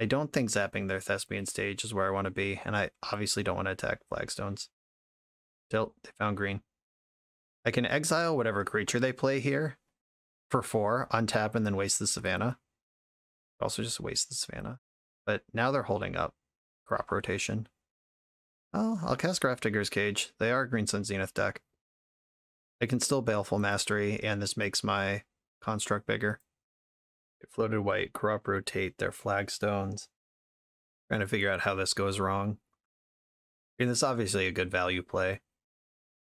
I don't think zapping their Thespian stage is where I want to be, and I obviously don't want to attack flagstones. Tilt, they found green. I can exile whatever creature they play here for 4, untap, and then waste the Savannah. Also just waste the Savannah. But now they're holding up crop rotation. Oh, I'll cast Grafdigger's Cage. They are Green Sun Zenith deck. I can still Baleful Mastery, and this makes my construct bigger. It floated white, crop rotate their flagstones. Trying to figure out how this goes wrong. And this is obviously a good value play,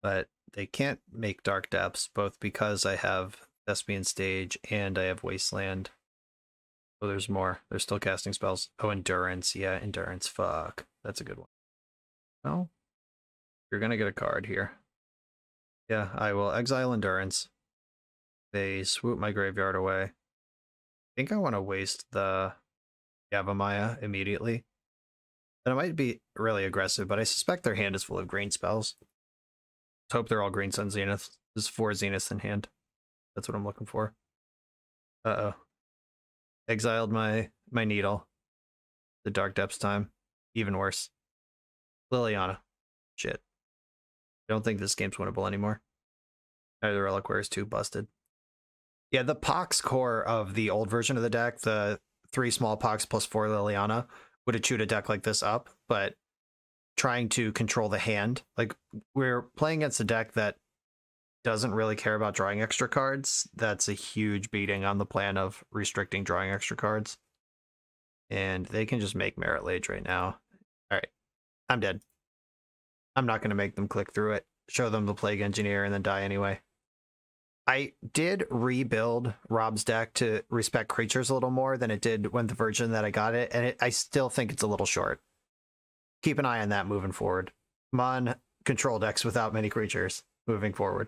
but they can't make Dark Depths, both because I have Thespian Stage and I have Wasteland. Oh, there's more. They're still casting spells. Oh, Endurance. Yeah, Endurance. Fuck. That's a good one. Well, you're going to get a card here. Yeah, I will exile Endurance. They swoop my graveyard away. I think I want to waste the Yavimaya immediately. And it might be really aggressive, but I suspect their hand is full of green spells. Let's hope they're all Green Sun Zenith. There's 4 Zeniths in hand. That's what I'm looking for. Uh-oh. Exiled my Needle. The Dark Depths time. Even worse. Liliana. Shit. I don't think this game's winnable anymore. Either Reliquary is too busted. Yeah, the Pox core of the old version of the deck, the 3 small Pox plus 4 Liliana, would have chewed a deck like this up, but trying to control the hand, like we're playing against a deck that doesn't really care about drawing extra cards. That's a huge beating on the plan of restricting drawing extra cards. And they can just make Merit Lage right now. All right, I'm dead. I'm not going to make them click through it, show them the Plague Engineer, and then die anyway. I did rebuild Rob's deck to respect creatures a little more than it did when the version that I got it, and I still think it's a little short. Keep an eye on that moving forward. I'm on control decks without many creatures moving forward.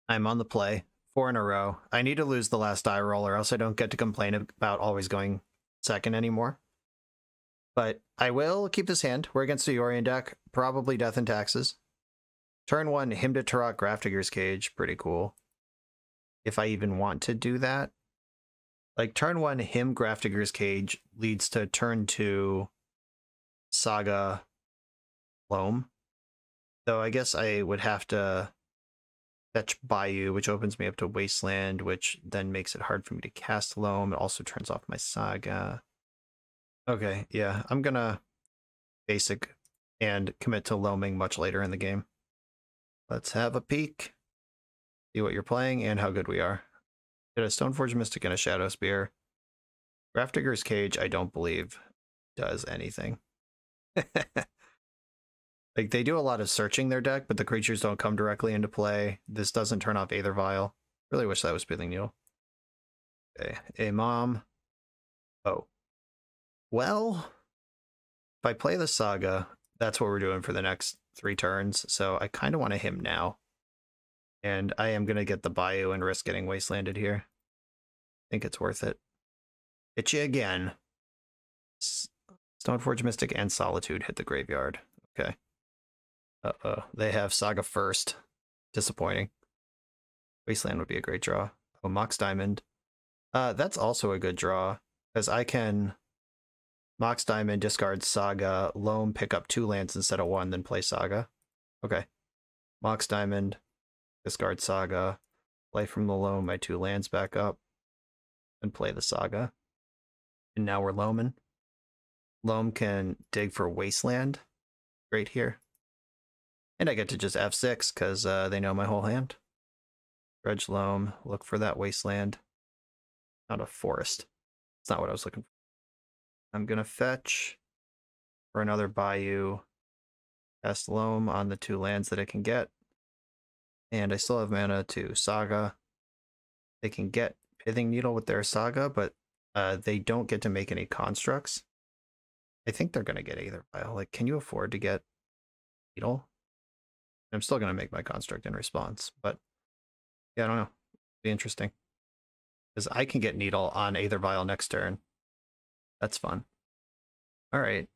I'm on the play, 4 in a row. I need to lose the last die roll or else I don't get to complain about always going second anymore. But I will keep this hand. We're against the Yorion deck, probably Death and Taxes. Turn 1, Hymn to Tourach, Grafdigger's Cage, pretty cool. If I even want to do that. Like, turn 1, Hymn, Grafdigger's Cage leads to turn 2, Saga, Loam. Though I guess I would have to fetch Bayou, which opens me up to Wasteland, which then makes it hard for me to cast Loam. It also turns off my Saga. Okay, yeah, I'm gonna basic and commit to Loaming much later in the game. Let's have a peek. See what you're playing and how good we are. Did a Stoneforge Mystic and a Shadow Spear. Grafdigger's Cage, I don't believe, does anything. Like, they do a lot of searching their deck, but the creatures don't come directly into play. This doesn't turn off Aether Vial. Really wish that was Pithing Needle. Okay, a mom. Oh. Well, if I play the Saga, that's what we're doing for the next 3 turns, so I kind of want to Hymn now. And I am going to get the Bayou and risk getting Wastelanded here. I think it's worth it. Hit you again. Stoneforge Mystic and Solitude hit the graveyard. Okay. Uh-oh. They have Saga first. Disappointing. Wasteland would be a great draw. Oh, Mox Diamond. That's also a good draw, because I can Mox Diamond, discard Saga, Loam, pick up 2 lands instead of 1, then play Saga. Okay. Mox Diamond, discard Saga, play from the Loam my 2 lands back up, and play the Saga. And now we're Loaming. Loam can dig for Wasteland. Great here. And I get to just F6 because they know my whole hand. Dredge Loam, look for that Wasteland. Not a forest. It's not what I was looking for. I'm going to fetch for another Bayou. Cast Loam on the 2 lands that I can get. And I still have mana to Saga. They can get Pithing Needle with their Saga, but they don't get to make any constructs. I think they're going to get Aether Vial. Like, can you afford to get Needle? I'm still going to make my construct in response, but yeah, I don't know. It'll be interesting. Because I can get Needle on Aether Vial next turn. That's fun. All right.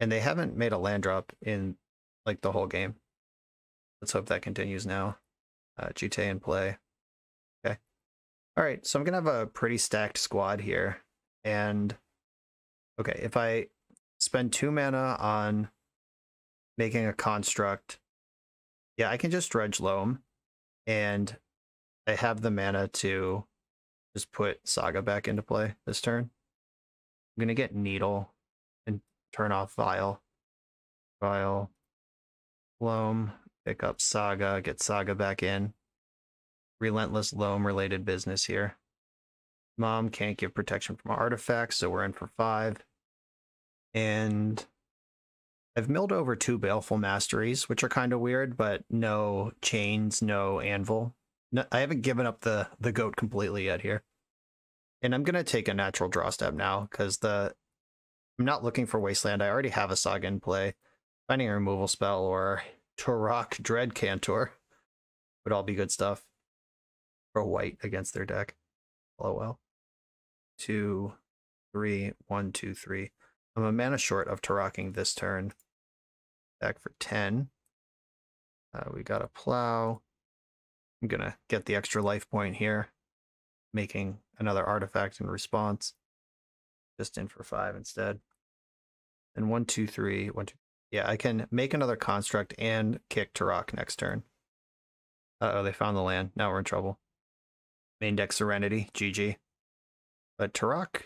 And they haven't made a land drop in like the whole game. Let's hope that continues now. GT in play. Okay. All right, so I'm gonna have a pretty stacked squad here. And okay, if I spend 2 mana on making a construct, yeah, I can just dredge Loam, and I have the mana to just put Saga back into play this turn. I'm gonna get Needle and turn off Vial. Vial, Loam, pick up Saga, get Saga back in. Relentless Loam related business here. Mom can't give protection from artifacts, so we're in for 5. And I've milled over 2 Baleful Masteries, which are kind of weird, but no Chainz, no Anvil. No, I haven't given up the goat completely yet here. And I'm going to take a natural draw step now, because I'm not looking for Wasteland. I already have a Saga in play. Finding a removal spell or Tourach Dread Cantor would all be good stuff for white against their deck. LOL. 2, 3, 1, 2, 3. I'm a mana short of Touraching this turn. Back for 10. We got a Plow. I'm going to get the extra life point here, making another artifact in response. Just in for 5 instead. And 1, 2, 3, 1, 2. Yeah, I can make another construct and kick Tourach next turn. Uh-oh, they found the land. Now we're in trouble. Main deck Serenity, GG. But Tourach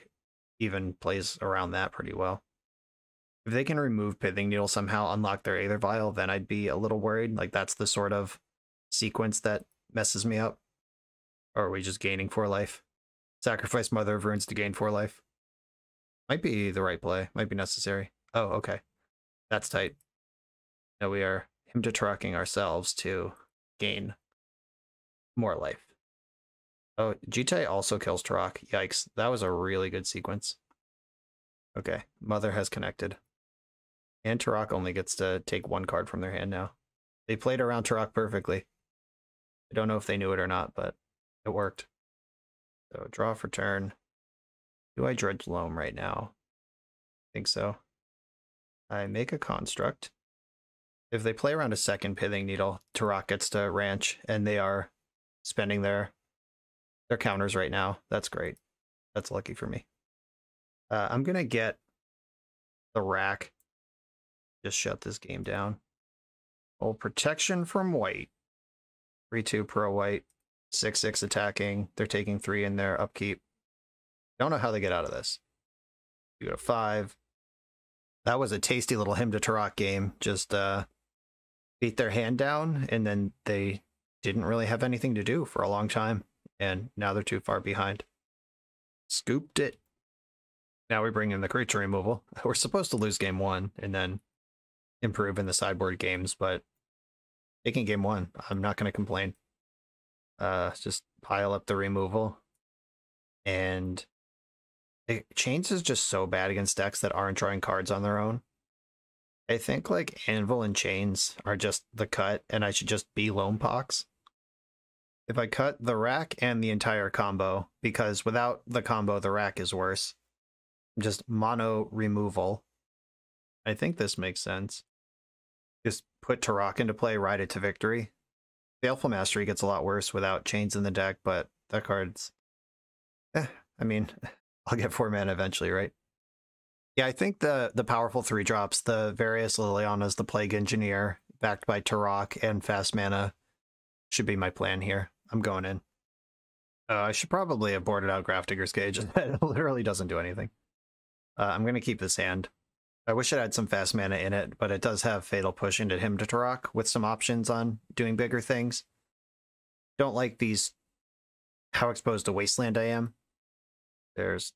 even plays around that pretty well. If they can remove Pithing Needle somehow, unlock their Aether Vial, then I'd be a little worried. Like, that's the sort of sequence that messes me up. Or are we just gaining 4 life? Sacrifice Mother of Runes to gain 4 life. Might be the right play. Might be necessary. Oh, okay. That's tight. Now we are him to Touraching ourselves to gain more life. Oh, GT also kills Tourach. Yikes. That was a really good sequence. Okay, Mother has connected. And Tourach only gets to take 1 card from their hand now. They played around Tourach perfectly. I don't know if they knew it or not, but it worked. So draw for turn. Do I dredge Loam right now? I think so. I make a construct. If they play around a second Pithing Needle, Tourach gets to ranch, and they are spending their counters right now. That's great. That's lucky for me. I'm going to get the rack. Just shut this game down. Oh, protection from white. 3/2 pro white. 6/6 attacking. They're taking 3 in their upkeep. Don't know how they get out of this. You go to 5. That was a tasty little him to Tourach game. Just beat their hand down, and then they didn't really have anything to do for a long time. And now they're too far behind. Scooped it. Now we bring in the creature removal. We're supposed to lose game 1 and then improve in the sideboard games, but taking game 1, I'm not going to complain. Just pile up the removal. And Chainz is just so bad against decks that aren't drawing cards on their own. I think like Anvil and Chainz are just the cut, and I should just be Loam Pox. If I cut the rack and the entire combo, because without the combo, the rack is worse. Just mono removal. I think this makes sense. Just put Tourach into play, ride it to victory. Baleful Mastery gets a lot worse without Chainz in the deck, but that card's... I mean, I'll get 4 mana eventually, right? Yeah, I think the powerful 3-drops, the various Lilianas, the Plague Engineer, backed by Tourach and fast mana, should be my plan here. I'm going in. I should probably have boarded out Grafdigger's Cage. It literally doesn't do anything. I'm going to keep this hand. I wish it had some fast mana in it, but it does have Fatal Push into him to Tourach with some options on doing bigger things. Don't like these, how exposed to Wasteland I am. There's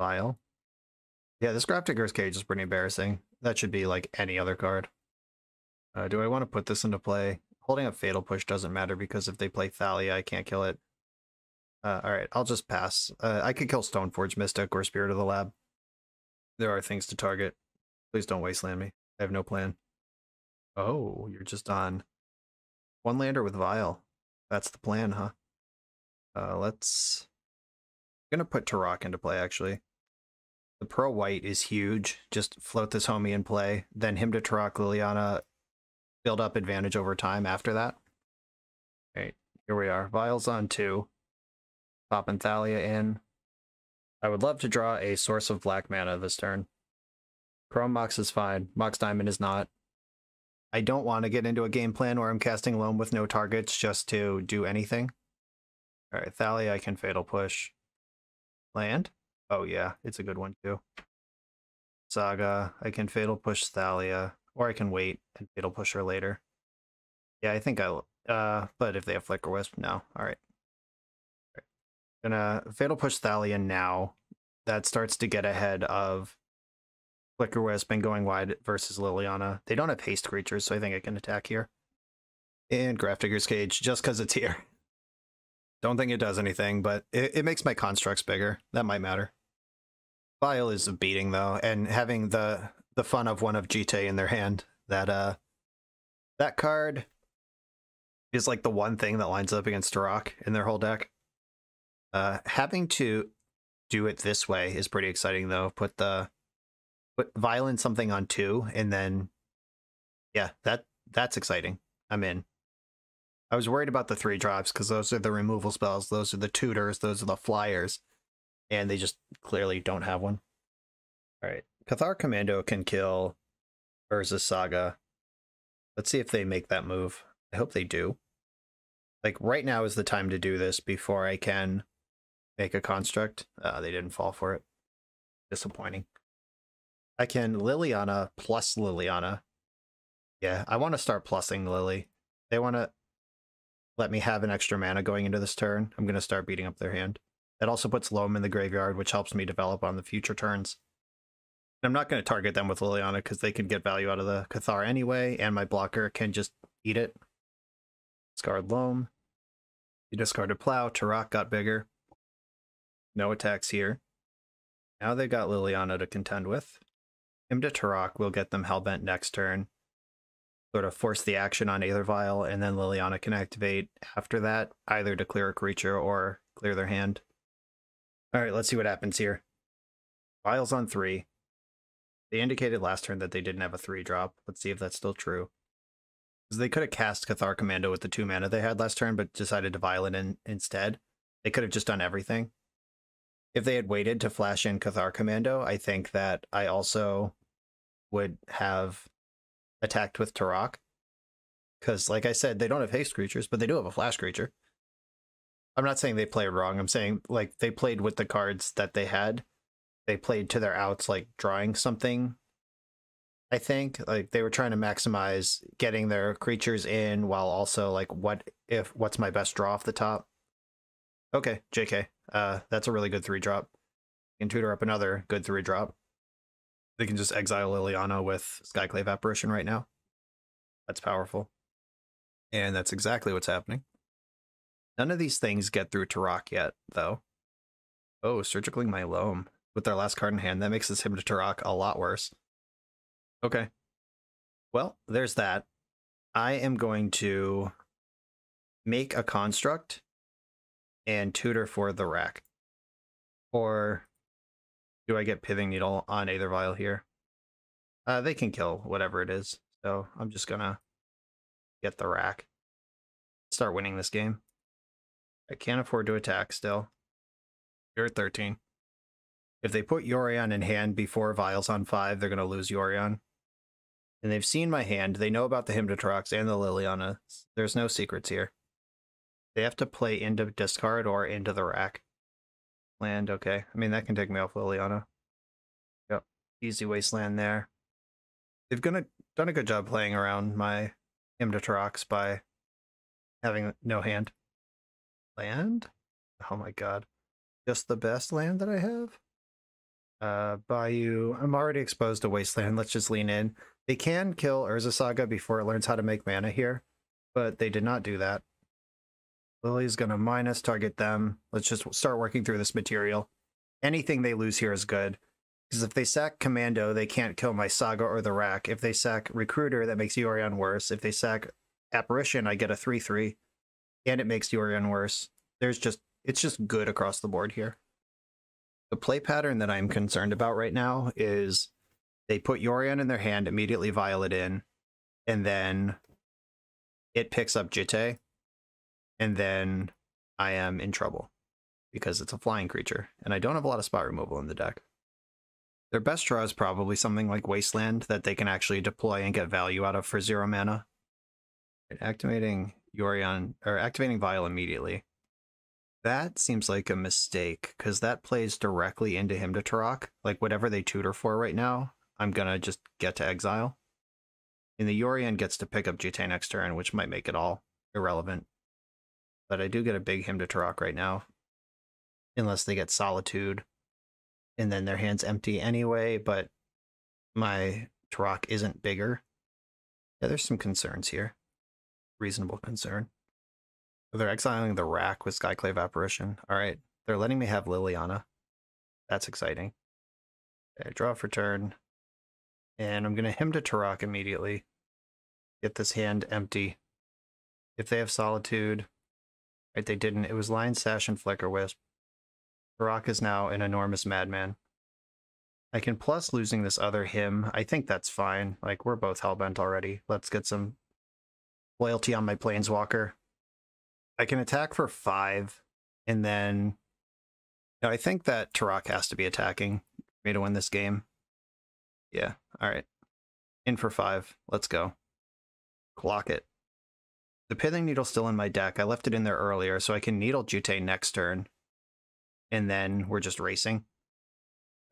Vial. Yeah, this Grafdigger's Cage is pretty embarrassing. That should be like any other card. Do I want to put this into play? Holding up Fatal Push doesn't matter because if they play Thalia, I can't kill it. Alright, I'll just pass. I could kill Stoneforge Mystic or Spirit of the Lab. There are things to target. Please don't wasteland me. I have no plan. Oh, you're just on 1 lander with Vial. That's the plan, huh? I'm gonna put Tourach into play, actually. The pro white is huge. Just float this homie in play. Then him to Tourach, Liliana, build up advantage over time after that. All right, here we are. Vials on 2. Popping Thalia in. I would love to draw a source of black mana this turn. Chrome Mox is fine. Mox Diamond is not. I don't want to get into a game plan where I'm casting Loam with no targets just to do anything. All right, Thalia, I can Fatal Push. Land? Oh yeah, it's a good one too. Saga, I can Fatal Push Thalia, or I can wait and Fatal Push her later. Yeah, I think I but if they have Flicker Wisp, no. All right. Gonna Fatal Push Thalia now. That starts to get ahead of Flicker Wisp and going wide versus Liliana. They don't have haste creatures, so I think I can attack here. And Grafdigger's Cage, just because it's here. Don't think it does anything, but it makes my constructs bigger. That might matter. Vial is a beating, though, and having the fun of one of Jite in their hand. That card is like the one thing that lines up against Tourach in their whole deck. Having to do it this way is pretty exciting, though. Put Vial in something on 2, and then yeah, that's exciting. I'm in. I was worried about the 3 drops because those are the removal spells, those are the tutors, those are the flyers, and they just clearly don't have one. All right, Cathar Commando can kill Urza Saga. Let's see if they make that move. I hope they do. Like, right now is the time to do this before I can make a construct. They didn't fall for it. Disappointing. I can Liliana plus Liliana. Yeah, I want to start plussing Lily. They want to let me have an extra mana going into this turn. I'm going to start beating up their hand. That also puts Loam in the graveyard, which helps me develop on the future turns. I'm not going to target them with Liliana because they can get value out of the Cathar anyway, and my blocker can just eat it. Discard Loam. You discarded Plow. Tourach got bigger. No attacks here. Now they got Liliana to contend with. Him to Tourach will get them Hellbent next turn. Sort of force the action on Aether Vial, and then Liliana can activate after that, either to clear a creature or clear their hand. Alright, let's see what happens here. Vial's on 3. They indicated last turn that they didn't have a 3-drop. Let's see if that's still true. Because they could have cast Cathar Commando with the 2 mana they had last turn, but decided to Vial it in instead. They could have just done everything. If they had waited to flash in Cathar Commando, I think that I also would have attacked with Tourach. Because, like I said, they don't have haste creatures, but they do have a flash creature. I'm not saying they played wrong. I'm saying, like, they played with the cards that they had. They played to their outs, like, drawing something, I think. Like, they were trying to maximize getting their creatures in while also, like, what's my best draw off the top? Okay, JK. That's a really good 3-drop. You can tutor up another good 3-drop. They can just exile Liliana with Skyclave Apparition right now. That's powerful. And that's exactly what's happening. None of these things get through Tourach yet, though. Oh, Surgicling my Loam with their last card in hand. That makes this him to Tourach a lot worse. Okay. Well, there's that. I am going to make a construct and tutor for the rack. Or do I get Pithing Needle on Aether Vial here? They can kill whatever it is, so I'm just gonna get the rack. Start winning this game. I can't afford to attack still. You're at 13. If they put Yorion in hand before Vial's on 5, they're gonna lose Yorion. And they've seen my hand. They know about the Hymn to Tourach and the Liliana. There's no secrets here. They have to play into discard or into the rack. Land, okay. I mean, that can take me off Liliana. Yep, easy wasteland there. They've done a good job playing around my Hymn to Tourach by having no hand. Land? Oh my god. Just the best land that I have? Bayou. I'm already exposed to wasteland. Let's just lean in. They can kill Urza Saga before it learns how to make mana here, but they did not do that. Lily's gonna minus target them. Let's just start working through this material. Anything they lose here is good. Because if they sack Commando, they can't kill my Saga or the rack. If they sack Recruiter, that makes Yorion worse. If they sack Apparition, I get a 3/3. And it makes Yorion worse. It's just good across the board here. The play pattern that I'm concerned about right now is they put Yorion in their hand, immediately Violet in, and then it picks up Jitte, and then I am in trouble because it's a flying creature, and I don't have a lot of spot removal in the deck. Their best draw is probably something like Wasteland that they can actually deploy and get value out of for 0 mana. And activating Yorion, or activating Vile immediately. That seems like a mistake, because that plays directly into him to Tourach. Like, whatever they tutor for right now, I'm gonna just get to exile. And the Yorion gets to pick up Jitte next turn, which might make it all irrelevant. But I do get a big him to Tourach right now. Unless they get Solitude. And then their hand's empty anyway, but my Tourach isn't bigger. Yeah, there's some concerns here. Reasonable concern. They're exiling the Rack with Skyclave Apparition. Alright, they're letting me have Liliana. That's exciting. Okay, draw for turn. And I'm going to him to Tourach immediately. Get this hand empty. If they have Solitude... Right, they didn't. It was Lion Sash and Flicker Wisp. Tourach is now an enormous madman. I can plus losing this other him. I think that's fine. Like, we're both hellbent already. Let's get some loyalty on my Planeswalker. I can attack for 5, and then... No, I think that Tourach has to be attacking for me to win this game. Yeah, alright. In for 5. Let's go. Clock it. The Pithing Needle's still in my deck. I left it in there earlier, so I can Needle Jitte next turn. And then we're just racing.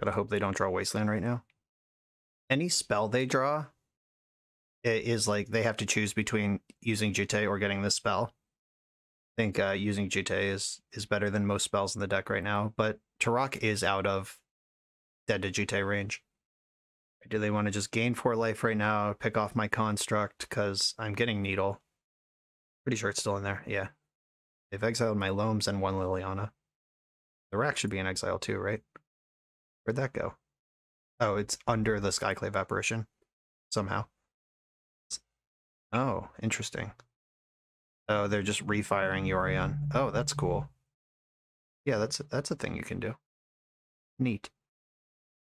Gotta hope they don't draw Wasteland right now. Any spell they draw is like they have to choose between using Jitte or getting this spell. I think using Jitte is better than most spells in the deck right now, but Tourach is out of Dead to Jitte range. Do they want to just gain 4 life right now, pick off my construct, because I'm getting Needle. Pretty sure it's still in there, yeah. They've exiled my Loams and 1 Liliana. The Rack should be in exile too, right? Where'd that go? Oh, it's under the Skyclave Apparition. Somehow. Oh, interesting. Oh, they're just refiring Yorion. Oh, that's cool. Yeah, that's a thing you can do. Neat.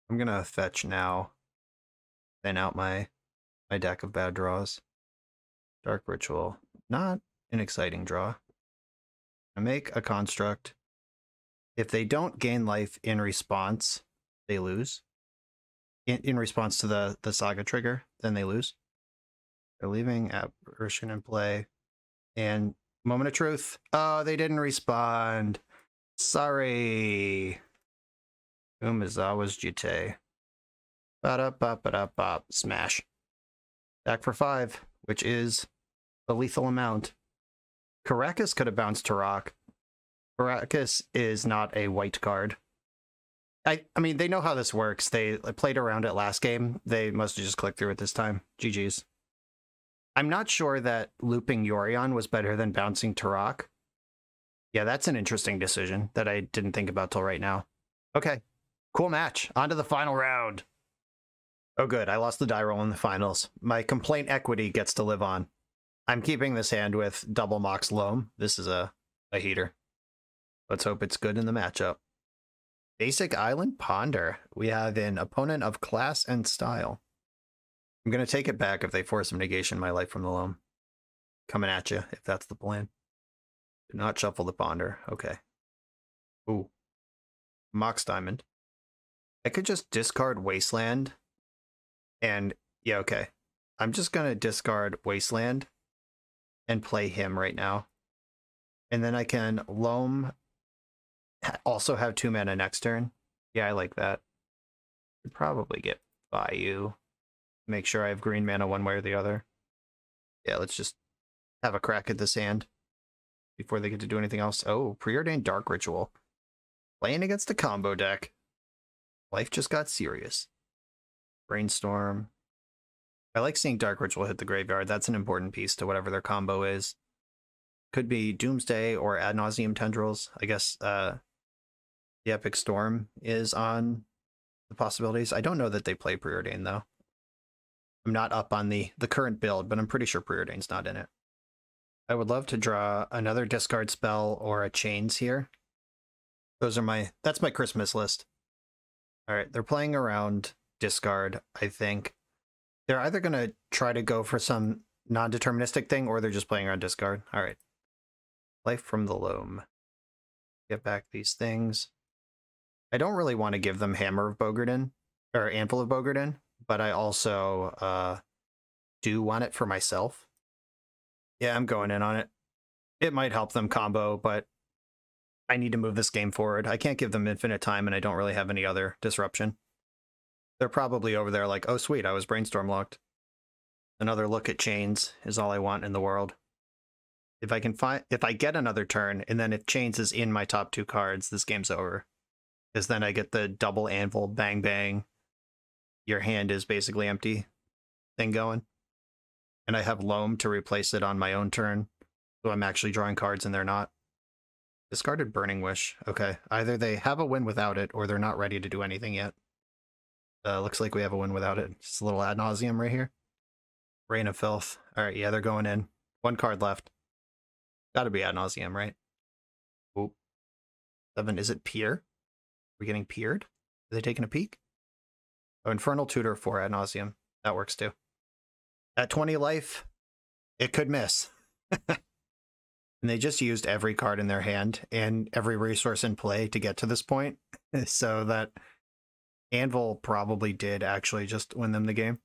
I'm gonna fetch now. Then out my deck of bad draws. Dark Ritual. Not an exciting draw. I make a construct. If they don't gain life in response, they lose. In response to the Saga trigger, then they lose. They're leaving Apparition in play. And Moment of Truth. Oh, they didn't respond. Sorry. Umezawa's Jitte. Ba-da-ba-ba-da-ba. Smash. Back for 5, which is a lethal amount. Karakas could have bounced Tourach. Karakas is not a white card. I mean, they know how this works. They played around it last game. They must have just clicked through it this time. GG's. I'm not sure that looping Yorion was better than bouncing Tourach. Yeah, that's an interesting decision that I didn't think about till right now. Okay, cool match. On to the final round. Oh good, I lost the die roll in the finals. My complaint equity gets to live on. I'm keeping this hand with double Mox Loam. This is a heater. Let's hope it's good in the matchup. Basic Island Ponder. We have an opponent of class and style. I'm going to take it back if they force some negation in my life from the Loam. Coming at you, if that's the plan. Do not shuffle the Ponder. Okay. Ooh. Mox Diamond. I could just discard Wasteland. And, yeah, okay. I'm just going to discard Wasteland and play him right now. And then I can Loam, also have 2 mana next turn. Yeah, I like that. Could probably get Bayou. Make sure I have green mana one way or the other. Yeah, let's just have a crack at this hand before they get to do anything else. Oh, Preordained Dark Ritual. Playing against a combo deck. Life just got serious. Brainstorm. I like seeing Dark Ritual hit the graveyard. That's an important piece to whatever their combo is. Could be Doomsday or Ad Nauseam Tendrils. I guess the Epic Storm is on the possibilities. I don't know that they play Preordain, though. I'm not up on the current build, but I'm pretty sure Preordain's not in it. I would love to draw another discard spell or a Chainz here. That's my Christmas list. All right, they're playing around discard, I think. They're either going to try to go for some non-deterministic thing or they're just playing around discard. All right. Life from the Loam. Get back these things. I don't really want to give them Hammer of Bogardan, or Anvil of Bogardan, but I also do want it for myself. Yeah, I'm going in on it. It might help them combo, but I need to move this game forward. I can't give them infinite time, and I don't really have any other disruption. They're probably over there like, oh sweet, I was brainstorm locked. Another look at Chainz is all I want in the world. If I get another turn, and then if Chainz is in my top 2 cards, this game's over. Because then I get the double anvil, bang bang, your hand is basically empty thing going. And I have Loam to replace it on my own turn, so I'm actually drawing cards and they're not. Discarded Burning Wish. Okay, either they have a win without it, or they're not ready to do anything yet. Looks like we have a win without it. Just a little ad nauseum right here. Rain of Filth. All right, yeah, they're going in. 1 card left. Gotta be ad nauseum, right? Oop. 7, is it Pier? Are we getting Piered? Are they taking a peek? Oh, Infernal Tutor for ad nauseum. That works too. At 20 life, it could miss. And they just used every card in their hand and every resource in play to get to this point. So that Anvil probably did actually just win them the game.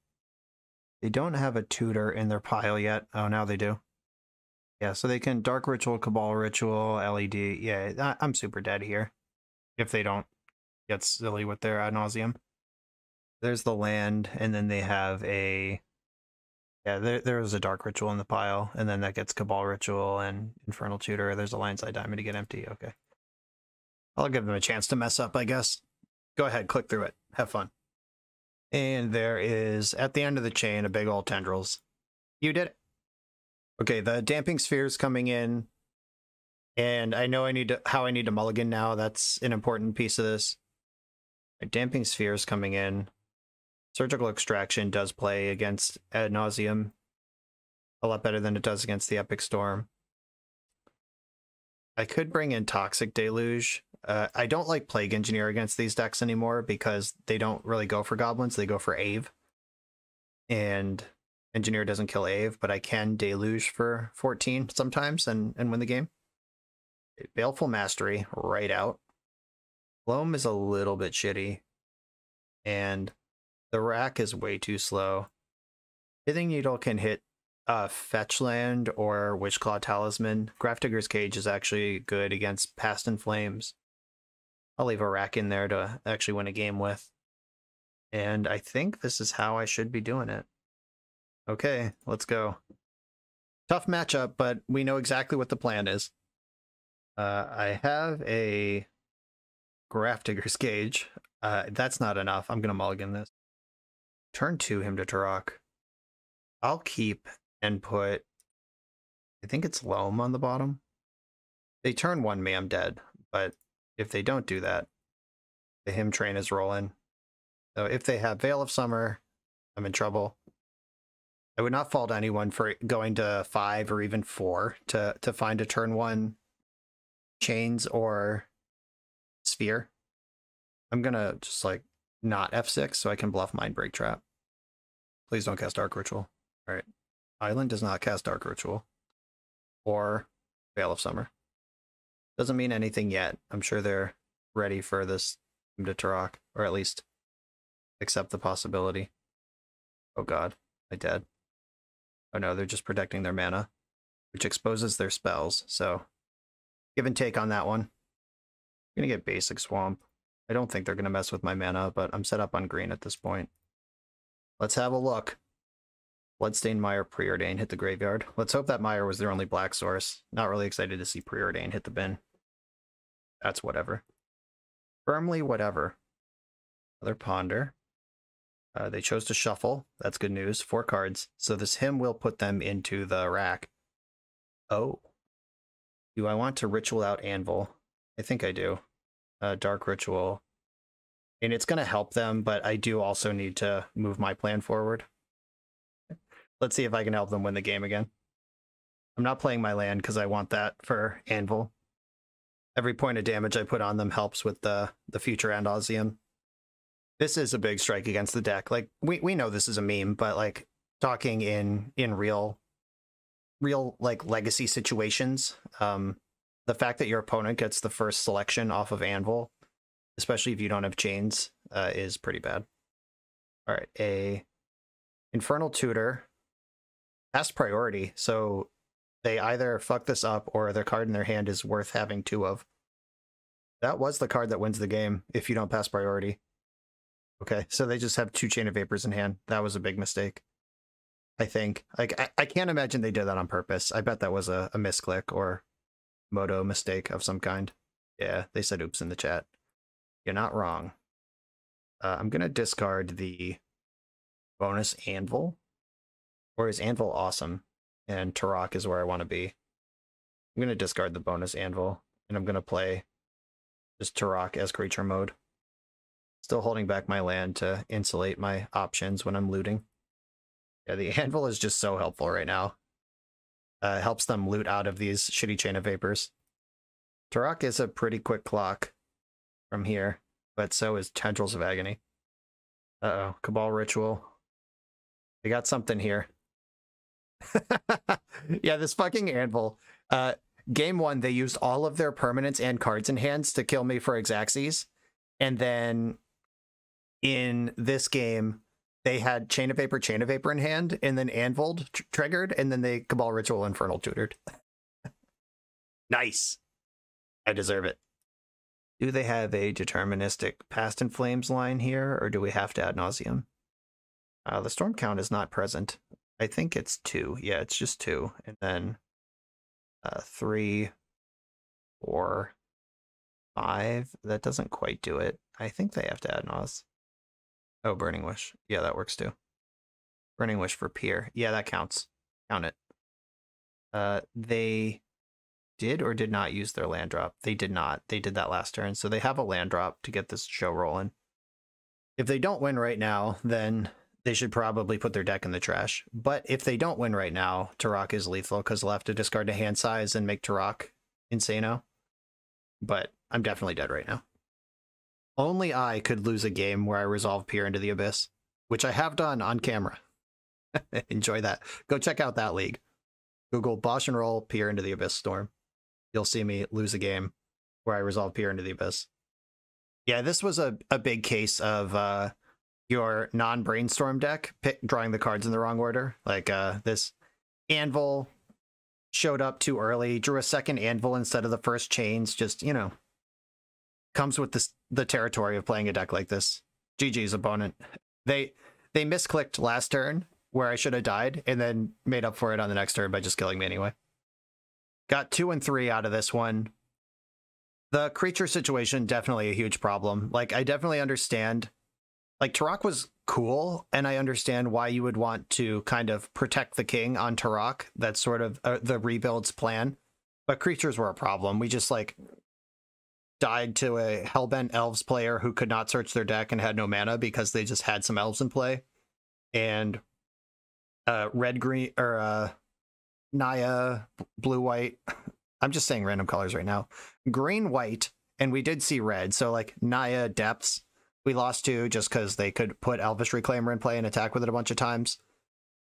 They don't have a tutor in their pile yet. Oh, now they do. Yeah, so they can Dark Ritual, Cabal Ritual, LED. Yeah, I'm super dead here. If they don't get silly with their ad nauseum. There's the land, and then they have a... Yeah, there's a Dark Ritual in the pile, and then that gets Cabal Ritual and Infernal Tutor. There's a Lion Side Diamond to get empty. Okay. I'll give them a chance to mess up, I guess. Go ahead, click through it. Have fun. And there is, at the end of the chain, a big old Tendrils. You did it. Okay, the Damping Sphere's coming in, and I know how I need to mulligan now. That's an important piece of this. Damping Sphere's coming in. Surgical Extraction does play against ad nauseum a lot better than it does against the Epic Storm. I could bring in Toxic Deluge. I don't like Plague Engineer against these decks anymore because they don't really go for goblins. They go for Ave. And Engineer doesn't kill Ave, but I can Deluge for 14 sometimes and win the game. Baleful Mastery right out. Loam is a little bit shitty. And the rack is way too slow. Pithing Needle can hit Fetch Land or Witchclaw Talisman. Grafdigger's Cage is actually good against Past in Flames. I'll leave a rack in there to actually win a game with. And I think this is how I should be doing it. Okay, let's go. Tough matchup, but we know exactly what the plan is. I have a Grafdigger's Cage. That's not enough. I'm going to mulligan this. Turn 2 him to Tourach. I'll keep and put, I think it's Loam on the bottom. They turn 1 me, I'm dead. But if they don't do that, the him train is rolling. So if they have Veil of Summer, I'm in trouble. I would not fault anyone for going to 5 or even 4 to find a turn 1 Chainz or Sphere. I'm gonna just like not F6 so I can bluff Mind Break Trap. Please don't cast Dark Ritual. All right. Island does not cast Dark Ritual or Veil of Summer. Doesn't mean anything yet. I'm sure they're ready for this to Tourach, or at least accept the possibility. Oh god, I dead. Oh no, they're just protecting their mana, which exposes their spells, so give and take on that one. I'm gonna get Basic Swamp. I don't think they're gonna mess with my mana, but I'm set up on green at this point. Let's have a look. Bloodstained Mire, Preordain hit the graveyard. Let's hope that Mire was their only black source. Not really excited to see Preordain hit the bin. That's whatever. Firmly whatever. Another Ponder. They chose to shuffle. That's good news. 4 cards. So this hymn will put them into the rack. Oh. Do I want to ritual out Anvil? I think I do. Dark Ritual. And it's going to help them, but I do also need to move my plan forward. Let's see if I can help them win the game again. I'm not playing my land because I want that for Anvil. Every point of damage I put on them helps with the future ad nauseum. This is a big strike against the deck. Like, we know this is a meme, but like talking in real like legacy situations, the fact that your opponent gets the first selection off of Anvil, especially if you don't have Chainz, is pretty bad. All right, a Infernal Tutor, past priority, so they either fuck this up or their card in their hand is worth having two of. That was the card that wins the game if you don't pass priority. Okay, so they just have two Chain of Vapors in hand. That was a big mistake, I think. Like, I can't imagine they did that on purpose. I bet that was a misclick or moto mistake of some kind. Yeah, they said oops in the chat. You're not wrong. I'm going to discard the bonus Anvil. Or is Anvil awesome? And Tourach is where I want to be. I'm going to discard the bonus Anvil, and I'm going to play just Tourach as creature mode. Still holding back my land to insulate my options when I'm looting. Yeah, the Anvil is just so helpful right now. Helps them loot out of these shitty Chain of Vapors. Tourach is a pretty quick clock from here, but so is Tendrils of Agony. Uh-oh, Cabal Ritual. We got something here. Yeah, this fucking Anvil. Game 1, they used all of their permanents and cards in hands to kill me for Xaxes. And then in this game, they had Chain of Vapor in hand, and then Anvil triggered, and then they Cabal Ritual Infernal Tutored. Nice. I deserve it. Do they have a deterministic Past in Flames line here, or do we have to ad nauseum? The storm count is not present. I think it's 2. Yeah, it's just 2. And then 3, 4, 5. That doesn't quite do it. I think they have to ad naus. Oh, Burning Wish. Yeah, that works too. Burning Wish for Pier. Yeah, that counts. Count it. They did or did not use their land drop. They did not. They did that last turn, so they have a land drop to get this show rolling. If they don't win right now, then they should probably put their deck in the trash. But if they don't win right now, Tourach is lethal because they'll have to discard a hand size and make Tourach insano. But I'm definitely dead right now. Only I could lose a game where I resolve Peer into the Abyss, which I have done on camera. Enjoy that. Go check out that league. Google BoshNRoll Peer into the Abyss Storm. You'll see me lose a game where I resolve Peer into the Abyss. Yeah, this was a big case of your non-brainstorm deck drawing the cards in the wrong order. Like this Anvil showed up too early, drew a second Anvil instead of the first Chainz. Just, you know, comes with the territory of playing a deck like this. GG's opponent. They misclicked last turn where I should have died, and then made up for it on the next turn by just killing me anyway. Got 2 and 3 out of this one. The creature situation, definitely a huge problem. Like, I definitely understand. Like, Tourach was cool, and I understand why you would want to kind of protect the king on Tourach. That's sort of the rebuild's plan. But creatures were a problem. We just, like, died to a Hellbent Elves player who could not search their deck and had no mana because they just had some elves in play. And red-green, or Naya, blue-white. I'm just saying random colors right now. Green-white, and we did see red. So, like, Naya, Depths, we lost to just because they could put Elvish Reclaimer in play and attack with it a bunch of times.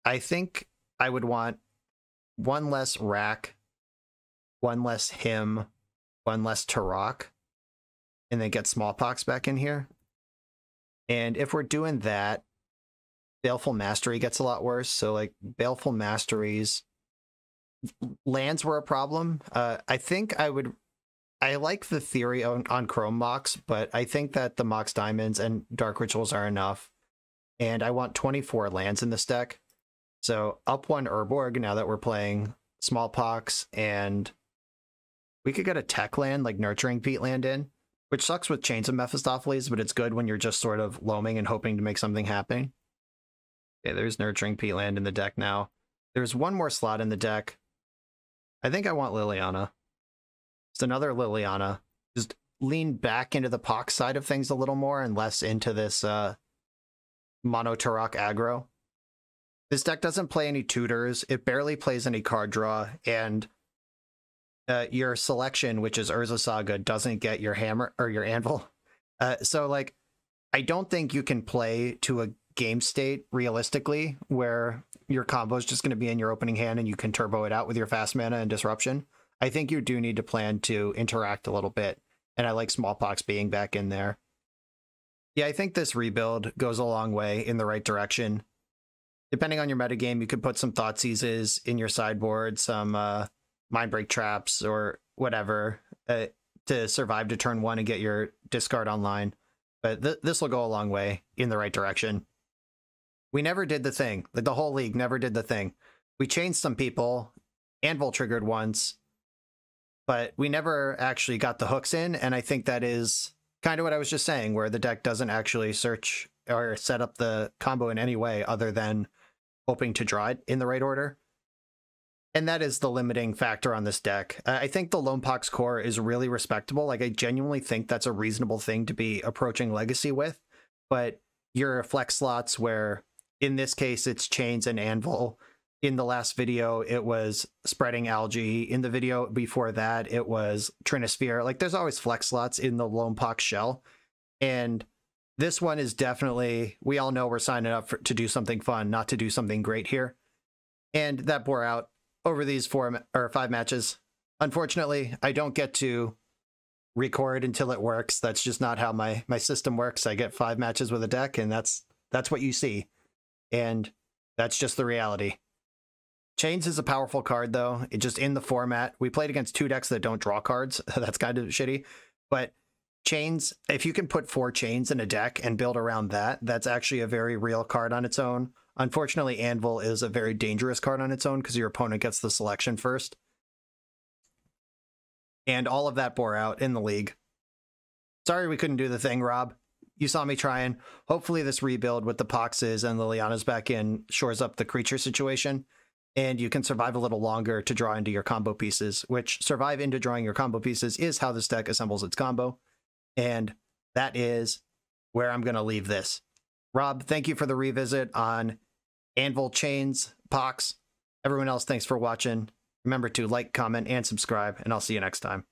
I think I would want one less Rack, one less Him, one less Tourach, and then get Smallpox back in here. And if we're doing that, Baleful Mastery gets a lot worse. So, like, Baleful Masteries, lands were a problem. I think I like the theory on Chrome Mox, but I think that the Mox Diamonds and Dark Rituals are enough. And I want 24 lands in this deck. So up 1 Urborg now that we're playing Smallpox, and we could get a tech land, like Nurturing Peat land in, which sucks with Chains of Mephistopheles, but it's good when you're just sort of loaming and hoping to make something happen. Okay, there's Nurturing Peat land in the deck now. There's one more slot in the deck. I think I want Liliana. It's another Liliana. Just lean back into the Pox side of things a little more and less into this mono Tourach aggro. This deck doesn't play any tutors. It barely plays any card draw, and your selection, which is Urza Saga, doesn't get your hammer or your anvil. So, like, I don't think you can play to a game state realistically where your combo is just going to be in your opening hand and you can turbo it out with your fast mana and disruption. I think you do need to plan to interact a little bit, and I like Smallpox being back in there. Yeah, I think this rebuild goes a long way in the right direction. Depending on your metagame, you could put some Thoughtseizes in your sideboard, some Mindbreak Traps or whatever to survive to turn 1 and get your discard online. But this will go a long way in the right direction. We never did the thing. Like, the whole league never did the thing. We changed some people. Anvil triggered once. But we never actually got the hooks in, and I think that is kind of what I was just saying, where the deck doesn't actually search or set up the combo in any way other than hoping to draw it in the right order. And that is the limiting factor on this deck. I think the Loam Pox core is really respectable. Like, I genuinely think that's a reasonable thing to be approaching Legacy with. But your flex slots where, in this case, it's Chainz and Anvil. In the last video, it was Spreading Algae. In the video before that, it was Trinisphere. Like, there's always flex slots in the Loam Pox shell. And this one is definitely, we all know we're signing up to do something fun, not to do something great here. And that bore out over these 4 or 5 matches. Unfortunately, I don't get to record until it works. That's just not how my system works. I get 5 matches with a deck, and that's what you see. And that's just the reality. Chainz is a powerful card, though. It just in the format. We played against 2 decks that don't draw cards. That's kind of shitty. But Chainz, if you can put 4 Chainz in a deck and build around that, that's actually a very real card on its own. Unfortunately, Anvil is a very dangerous card on its own because your opponent gets the selection first. And all of that bore out in the league. Sorry we couldn't do the thing, Rob. You saw me trying. Hopefully this rebuild with the Poxes and the Lilianas back in shores up the creature situation, and you can survive a little longer to draw into your combo pieces, which survive into drawing your combo pieces is how this deck assembles its combo. And that is where I'm going to leave this. Rob, thank you for the revisit on Anvil, Chainz, Pox. Everyone else, thanks for watching. Remember to like, comment, and subscribe, and I'll see you next time.